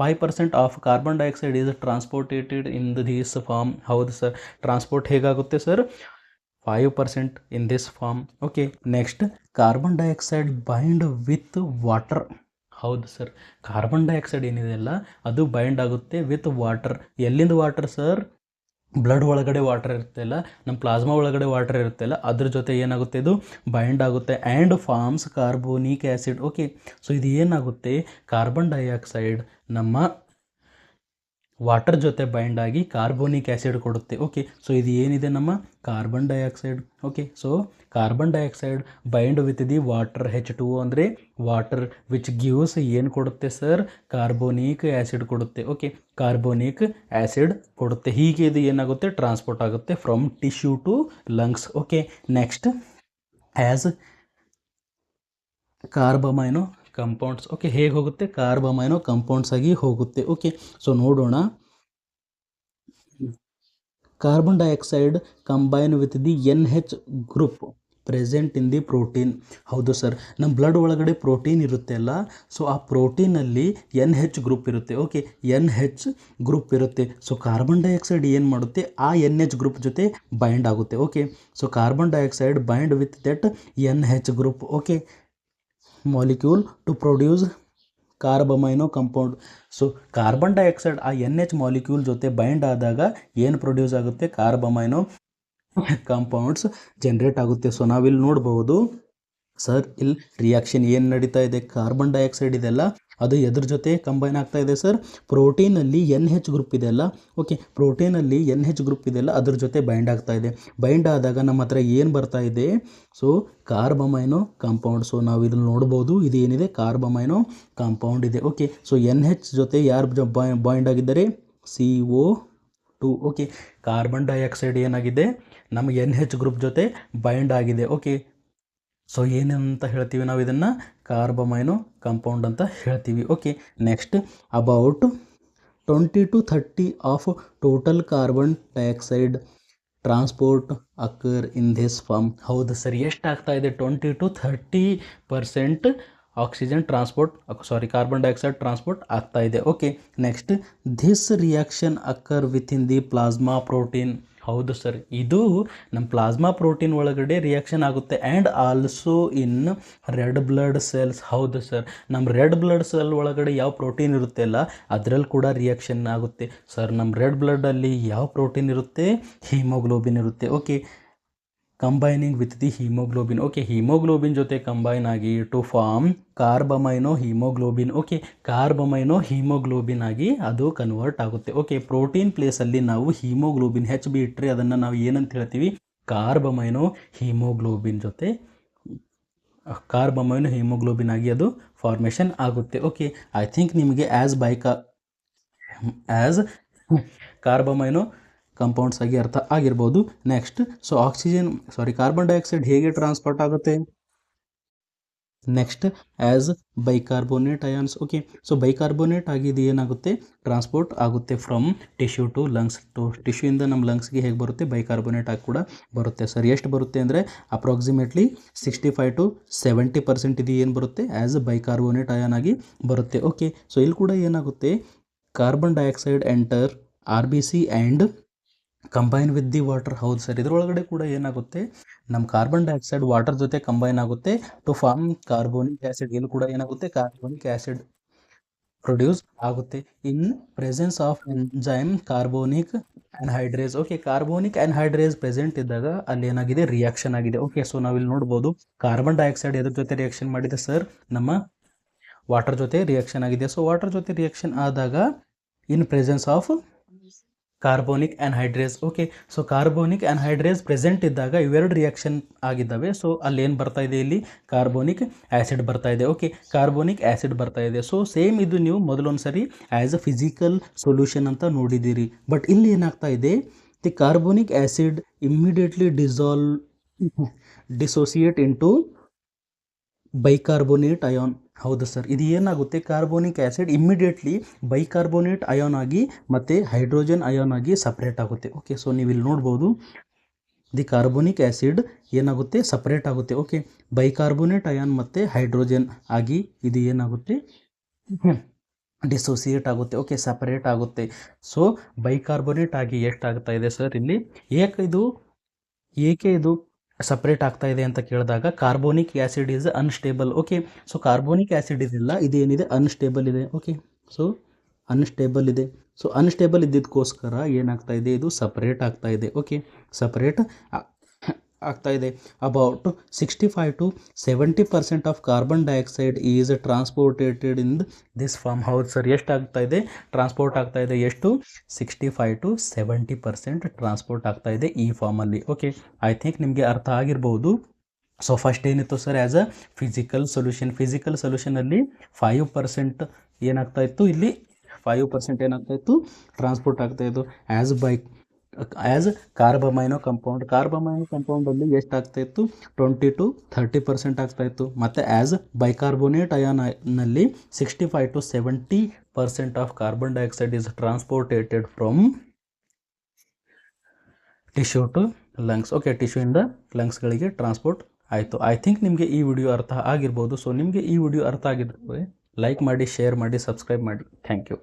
5% of carbon dioxide is transportated in this form. ಹೌದು ಸರ್. ಟ್ರಾನ್ಸ್ಪೋರ್ಟ್ ಹೇಗಾಗುತ್ತೆ sir? 5% in this form. Okay, next, carbon dioxide bind with water. ಹೌದು ಸರ್. ಕಾರ್ಬನ್ ಡೈಆಕ್ಸೈಡ್ ಏನಿದೆಯಲ್ಲ ಅದು ಬೈಂಡ್ ಆಗುತ್ತೆ ವಿತ್ ವಾಟರ್. ಎಲ್ಲಿಂದ ವಾಟರ್ ಸರ್? ಬ್ಲಡ್ ಒಳಗಡೆ water ಇರುತ್ತೆಲ್ಲ, ನಮ್ಮ ಪ್ಲಾಸ್ಮಾ ಒಳಗಡೆ ವಾಟರ್ ಇರುತ್ತೆಲ್ಲ, ಅದ್ರ ಜೊತೆ ಏನಾಗುತ್ತೆ? ಇದು ಬೈಂಡ್ ಆಗುತ್ತೆ and forms carbonic acid. Okay, so ಇದು ಏನಾಗುತ್ತೆ? ಕಾರ್ಬನ್ ಡೈಆಕ್ಸೈಡ್ ನಮ್ಮ ವಾಟರ್ ಜೊತೆ ಬೈಂಡ್ ಆಗಿ ಕಾರ್ಬೋನಿಕ್ ಆ್ಯಸಿಡ್ ಕೊಡುತ್ತೆ. ಓಕೆ, ಸೊ ಇದು ಏನಿದೆ? ನಮ್ಮ carbon dioxide. Okay, so carbon dioxide bind with the water, H2O ಅಂದರೆ ವಾಟರ್, ವಿಚ್ ಗಿವ್ಸ್ ಏನು ಕೊಡುತ್ತೆ ಸರ್? ಕಾರ್ಬೋನಿಕ್ ಆ್ಯಸಿಡ್ ಕೊಡುತ್ತೆ. ಓಕೆ, ಕಾರ್ಬೋನಿಕ್ ಆ್ಯಸಿಡ್ ಕೊಡುತ್ತೆ. ಹೀಗೆ ಇದು ಏನಾಗುತ್ತೆ? ಟ್ರಾನ್ಸ್ಪೋರ್ಟ್ ಆಗುತ್ತೆ from tissue to lungs. Okay, next, as carbamino compounds. Okay, ಹೇಗೆ ಹೋಗುತ್ತೆ? ಕಾರ್ಬಮೈನೋ ಕಂಪೌಂಡ್ಸ್ ಆಗಿ ಹೋಗುತ್ತೆ. ಓಕೆ, ಸೊ ನೋಡೋಣ. Carbon dioxide combine with the NH group present in the protein. ಹೌದು ಸರ್. ನಮ್ಮ ಬ್ಲಡ್ ಒಳಗಡೆ ಪ್ರೋಟೀನ್ ಇರುತ್ತೆ ಅಲ್ಲ, ಸೊ ಆ ಪ್ರೋಟೀನಲ್ಲಿ NH ಗ್ರೂಪ್ ಇರುತ್ತೆ. ಓಕೆ, NH ಗ್ರೂಪ್ ಇರುತ್ತೆ. ಸೊ ಕಾರ್ಬನ್ ಡೈಆಕ್ಸೈಡ್ ಏನು ಮಾಡುತ್ತೆ? ಆ NH ಗ್ರೂಪ್ ಜೊತೆ ಬೈಂಡ್ ಆಗುತ್ತೆ. Okay, so carbon dioxide bind with that NH group. Okay, molecule to produce carbamino compound. So carbon dioxide ಆ NH ಮಾಲಿಕ್ಯೂಲ್ ಜೊತೆ bind ಆದಾಗ ಏನು ಪ್ರೊಡ್ಯೂಸ್ ಆಗುತ್ತೆ? ಕಾರ್ಬಮೈನೋ ಕಂಪೌಂಡ್ಸ್ ಜನರೇಟ್ ಆಗುತ್ತೆ. ಸೊ ನಾವಿಲ್ಲಿ ನೋಡ್ಬೋದು ಸರ್, ಇಲ್ಲಿ ರಿಯಾಕ್ಷನ್ ಏನು ನಡೀತಾ ಇದೆ? ಕಾರ್ಬನ್ ಡೈಆಕ್ಸೈಡ್ ಇದೆಲ್ಲ ಅದು ಎದ್ರ ಜೊತೆ ಕಂಬೈನ್ ಆಗ್ತಾ ಇದೆ ಸರ್? ಪ್ರೋಟೀನಲ್ಲಿ NH ಗ್ರೂಪ್ ಇದೆಯಲ್ಲ. ಓಕೆ, ಪ್ರೋಟೀನಲ್ಲಿ NH ಗ್ರೂಪ್ ಇದೆಯಲ್ಲ ಅದ್ರ ಜೊತೆ ಬೈಂಡ್ ಆಗ್ತಾ ಇದೆ. ಬೈಂಡ್ ಆದಾಗ ನಮ್ಮ ಹತ್ರ ಏನು ಬರ್ತಾ ಇದೆ? So ಕಾರ್ಬಮೈನೋ compound. ಸೊ ನಾವು ಇದನ್ನು ನೋಡ್ಬೋದು, ಇದು ಏನಿದೆ? ಕಾರ್ಬಮೈನೋ ಕಾಂಪೌಂಡ್ ಇದೆ. ಓಕೆ, ಸೊ NH ಜೊತೆ ಯಾರು ಬೈಂಡ್ ಆಗಿದ್ದಾರೆ? CO2. ಓಕೆ, ಕಾರ್ಬನ್ ಡೈಆಕ್ಸೈಡ್ ಏನಾಗಿದೆ? ನಮ್ಮ NH ಗ್ರೂಪ್ ಜೊತೆ ಬೈಂಡ್ ಆಗಿದೆ. ಓಕೆ, ಸೊ ಏನಂತ ಹೇಳ್ತೀವಿ ನಾವು? ಇದನ್ನು ಕಾರ್ಬಮೈನೋ ಕಾಂಪೌಂಡ್ ಅಂತ ಹೇಳ್ತೀವಿ. Okay, next, about 20 to 30 of total carbon dioxide transport occur in this form. ಹೌದು ಸರ್. ಎಷ್ಟಾಗ್ತಾ ಇದೆ? 20 to 30% oxygen carbon dioxide transport ಆಗ್ತಾ ಇದೆ. Okay, next, this reaction occur with in the plasma protein. ಹೌದು sir. ಇದು ನಮ್ಮ ಪ್ಲಾಸ್ಮಾ ಪ್ರೋಟೀನ್ ಒಳಗಡೆ reaction ಆಗುತ್ತೆ and also in red blood cells. ಹೌದು ಸರ್. ನಮ್ಮ ರೆಡ್ ಬ್ಲಡ್ ಸೆಲ್ ಒಳಗಡೆ ಯಾವ ಪ್ರೋಟೀನ್ ಇರುತ್ತೆ ಅಲ್ಲ ಅದರಲ್ಲಿ ಕೂಡ ರಿಯಾಕ್ಷನ್ ಆಗುತ್ತೆ ಸರ್. ನಮ್ಮ ರೆಡ್ ಬ್ಲಡ್ಡಲ್ಲಿ ಯಾವ ಪ್ರೋಟೀನ್ ಇರುತ್ತೆ? ಹಿಮೋಗ್ಲೋಬಿನ್ ಇರುತ್ತೆ. Okay, combining with the haemoglobin. Okay, haemoglobin ಜೊತೆ ಕಂಬೈನ್ ಆಗಿ to form carbamino haemoglobin. Okay, carbamino haemoglobin ಆಗಿ ಅದು ಕನ್ವರ್ಟ್ ಆಗುತ್ತೆ. ಓಕೆ, ಪ್ರೋಟೀನ್ ಪ್ಲೇಸಲ್ಲಿ ನಾವು ಹಿಮೋಗ್ಲೋಬಿನ್ HB ಇಟ್ಟರೆ ಅದನ್ನು ನಾವು ಏನಂತ ಹೇಳ್ತೀವಿ, ಕಾರ್ಬಮೈನೋ ಹಿಮೋಗ್ಲೋಬಿನ್ ಜೊತೆ ಕಾರ್ಬಮೈನೋ ಹಿಮೋಗ್ಲೋಬಿನ್ ಆಗಿ ಅದು ಫಾರ್ಮೇಷನ್ ಆಗುತ್ತೆ. ಓಕೆ, ಐ ಥಿಂಕ್ ನಿಮಗೆ ಆ್ಯಸ್ ಕಾರ್ಬಮೈನೋ ಕಂಪೌಂಡ್ಸ್ ಆಗಿ ಅರ್ಥ ಆಗಿರ್ಬೋದು. ನೆಕ್ಸ್ಟ್, ಕಾರ್ಬನ್ ಡೈಆಕ್ಸೈಡ್ ಹೇಗೆ ಟ್ರಾನ್ಸ್ಪೋರ್ಟ್ ಆಗುತ್ತೆ? Next, as bicarbonate ions. Okay, so bicarbonate ಆಗಿದ್ದು ಏನಾಗುತ್ತೆ, ಟ್ರಾನ್ಸ್ಪೋರ್ಟ್ ಆಗುತ್ತೆ ಫ್ರಮ್ ಟಿಶ್ಯೂ ಟು ಲಂಗ್ಸ್. ಟಿಶ್ಯೂಯಿಂದ ನಮ್ಮ ಲಂಗ್ಸ್ಗೆ ಹೇಗೆ ಬರುತ್ತೆ, ಬೈಕಾರ್ಬೋನೇಟ್ ಆಗಿ ಕೂಡ ಬರುತ್ತೆ. ಸರ್ ಎಷ್ಟು ಬರುತ್ತೆ ಅಂದರೆ ಅಪ್ರಾಕ್ಸಿಮೇಟ್ಲಿ 65 to 70% ಇದು ಏನು ಬರುತ್ತೆ, ಆ್ಯಸ್ ಬೈಕಾರ್ಬೋನೇಟ್ ಅಯಾನ್ ಆಗಿ ಬರುತ್ತೆ. ಓಕೆ, ಸೊ ಇಲ್ಲಿ ಕೂಡ ಏನಾಗುತ್ತೆ, carbon dioxide enter RBC and combine with the water. ಹೌದು ಸರ್, ಇದರೊಳಗಡೆ ಕೂಡ ಏನಾಗುತ್ತೆ, ನಮ್ಮ ಕಾರ್ಬನ್ ಡೈಆಕ್ಸೈಡ್ ವಾಟರ್ ಜೊತೆ ಕಂಬೈನ್ ಆಗುತ್ತೆ ಟು ಫಾರ್ಮ್ ಕಾರ್ಬೋನಿಕ್ ಆ್ಯಸಿಡ್. ಇಲ್ಲಿ ಕೂಡ ಏನಾಗುತ್ತೆ, ಕಾರ್ಬೋನಿಕ್ ಆ್ಯಸಿಡ್ ಪ್ರೊಡ್ಯೂಸ್ ಆಗುತ್ತೆ in presence of enzyme carbonic anhydrase. Okay, carbonic anhydrase present ಇದ್ದಾಗ ಅಲ್ಲಿ ಏನಾಗಿದೆ, ರಿಯಾಕ್ಷನ್ ಆಗಿದೆ. ಓಕೆ, ಸೊ ನಾವಿಲ್ಲಿ ನೋಡ್ಬೋದು ಕಾರ್ಬನ್ ಡೈಆಕ್ಸೈಡ್ ಎದ್ರ ಜೊತೆ ರಿಯಾಕ್ಷನ್ ಮಾಡಿದೆ ಸರ್, ನಮ್ಮ ವಾಟರ್ ಜೊತೆ ರಿಯಾಕ್ಷನ್ ಆಗಿದೆ. ಸೊ ವಾಟರ್ ಜೊತೆ ರಿಯಾಕ್ಷನ್ ಆದಾಗ in presence of carbonic anhydrase. Okay, so carbonic anhydrase present ಇದ್ದಾಗ ಇವೆರಡು ರಿಯಾಕ್ಷನ್ ಆಗಿದ್ದಾವೆ. ಸೊ ಅಲ್ಲಿ ಏನು ಬರ್ತಾ ಇದೆ, ಇಲ್ಲಿ ಕಾರ್ಬೋನಿಕ್ ಆ್ಯಸಿಡ್ ಬರ್ತಾ ಇದೆ. ಓಕೆ, ಕಾರ್ಬೋನಿಕ್ ಆ್ಯಸಿಡ್ ಬರ್ತಾ ಇದೆ. ಸೊ ಸೇಮ್ ಇದು ನೀವು ಮೊದಲೊಂದು ಸರಿ ಆ್ಯಸ್ ಅ ಫಿಸಿಕಲ್ ಸೊಲ್ಯೂಷನ್ ಅಂತ ನೋಡಿದ್ದೀರಿ. ಬಟ್ ಇಲ್ಲಿ ಏನಾಗ್ತಾ ಇದೆ, the carbonic acid immediately dissociate into bicarbonate ion. ಹೌದು ಸರ್, ಇದು ಏನಾಗುತ್ತೆ, carbonic acid immediately bicarbonate ion ಆಗಿ ಮತ್ತು ಹೈಡ್ರೋಜನ್ ಅಯಾನ್ ಆಗಿ ಸಪ್ರೇಟ್ ಆಗುತ್ತೆ. ಓಕೆ, ಸೊ ನೀವು ಇಲ್ಲಿ ನೋಡ್ಬೋದು ದಿ ಕಾರ್ಬೋನಿಕ್ ಆ್ಯಸಿಡ್ ಏನಾಗುತ್ತೆ, ಸಪ್ರೇಟ್ ಆಗುತ್ತೆ. ಓಕೆ, ಬೈಕಾರ್ಬೋನೇಟ್ ಅಯಾನ್ ಮತ್ತು ಹೈಡ್ರೋಜನ್ ಆಗಿ ಇದು ಏನಾಗುತ್ತೆ, ಡಿಸೋಸಿಯೇಟ್ ಆಗುತ್ತೆ. ಓಕೆ, ಸಪ್ರೇಟ್ ಆಗುತ್ತೆ. ಸೊ ಬೈಕಾರ್ಬೋನೇಟ್ ಆಗಿ ಎಷ್ಟಾಗ್ತಾ ಇದೆ ಸರ್, ಇಲ್ಲಿ ಏಕೆ ಇದು ಸಪ್ರೇಟ್ ಆಗ್ತಾ ಇದೆ ಅಂತ ಕೇಳಿದಾಗ carbonic acid is unstable. Okay, so carbonic acid ಇದೆಲ್ಲ ಇದೇನಿದೆ, ಅನ್ಸ್ಟೇಬಲ್ ಇದೆ. ಓಕೆ, ಸೊ ಅನ್ಸ್ಟೇಬಲ್ ಇದೆ. ಸೊ ಅನ್ಸ್ಟೇಬಲ್ ಇದ್ದಿದ್ದಕ್ಕೋಸ್ಕರ ಏನಾಗ್ತಾ ಇದೆ, ಇದು ಸಪ್ರೇಟ್ ಆಗ್ತಾ ಇದೆ. ಓಕೆ, ಸಪ್ರೇಟ್ ಆಗ್ತಾ ಇದೆ. About 65 to 70% of carbon dioxide is transportated in this form. ಹೌದು ಸರ್, ಎಷ್ಟಾಗ್ತಾ ಇದೆ, ಟ್ರಾನ್ಸ್ಪೋರ್ಟ್ ಆಗ್ತಾ ಇದೆ, ಎಷ್ಟು, 65 to 70% ಟ್ರಾನ್ಸ್ಪೋರ್ಟ್ ಆಗ್ತಾ ಇದೆ ಈ ಫಾರ್ಮಲ್ಲಿ. ಓಕೆ, ಐ ಥಿಂಕ್ ನಿಮಗೆ ಅರ್ಥ ಆಗಿರ್ಬೋದು. ಸೊ ಫಸ್ಟ್ ಏನಿತ್ತು ಸರ್, ಆ್ಯಸ್ ಅ ಫಿಸಿಕಲ್ ಸೊಲ್ಯೂಷನಲ್ಲಿ 5% ಏನಾಗ್ತಾ ಇತ್ತು, ಇಲ್ಲಿ 5% ಏನಾಗ್ತಾ ಇತ್ತು, ಟ್ರಾನ್ಸ್ಪೋರ್ಟ್ ಆಗ್ತಾ ಇತ್ತು. ಆ್ಯಸ್ ಕಾರ್ಬಮೈನೋ ಕಂಪೌಂಡಲ್ಲಿ ಎಷ್ಟಾಗ್ತಾ ಇತ್ತು, 20 to 30% ಆಗ್ತಾ ಇತ್ತು. ಮತ್ತು ಆ್ಯಸ್ ಬೈಕಾರ್ಬೋನೇಟ್ ಅಯಾನಲ್ಲಿ 65 to 70% of carbon dioxide is ಟ್ರಾನ್ಸ್ಪೋರ್ಟೇಟೆಡ್ from tissue to lungs. Okay, ಟಿಶ್ಯೂಯಿಂದ ಲಂಗ್ಸ್ಗಳಿಗೆ ಟ್ರಾನ್ಸ್ಪೋರ್ಟ್ ಆಯಿತು. ಐ ಥಿಂಕ್ ನಿಮಗೆ ಈ ವಿಡಿಯೋ ಅರ್ಥ ಆಗಿರ್ಬೋದು. ಸೊ ನಿಮಗೆ ಈ ವಿಡಿಯೋ ಅರ್ಥ ಆಗಿದ್ರೆ ಲೈಕ್ ಮಾಡಿ, ಶೇರ್ ಮಾಡಿ, ಸಬ್ಸ್ಕ್ರೈಬ್ ಮಾಡಿ. Thank you.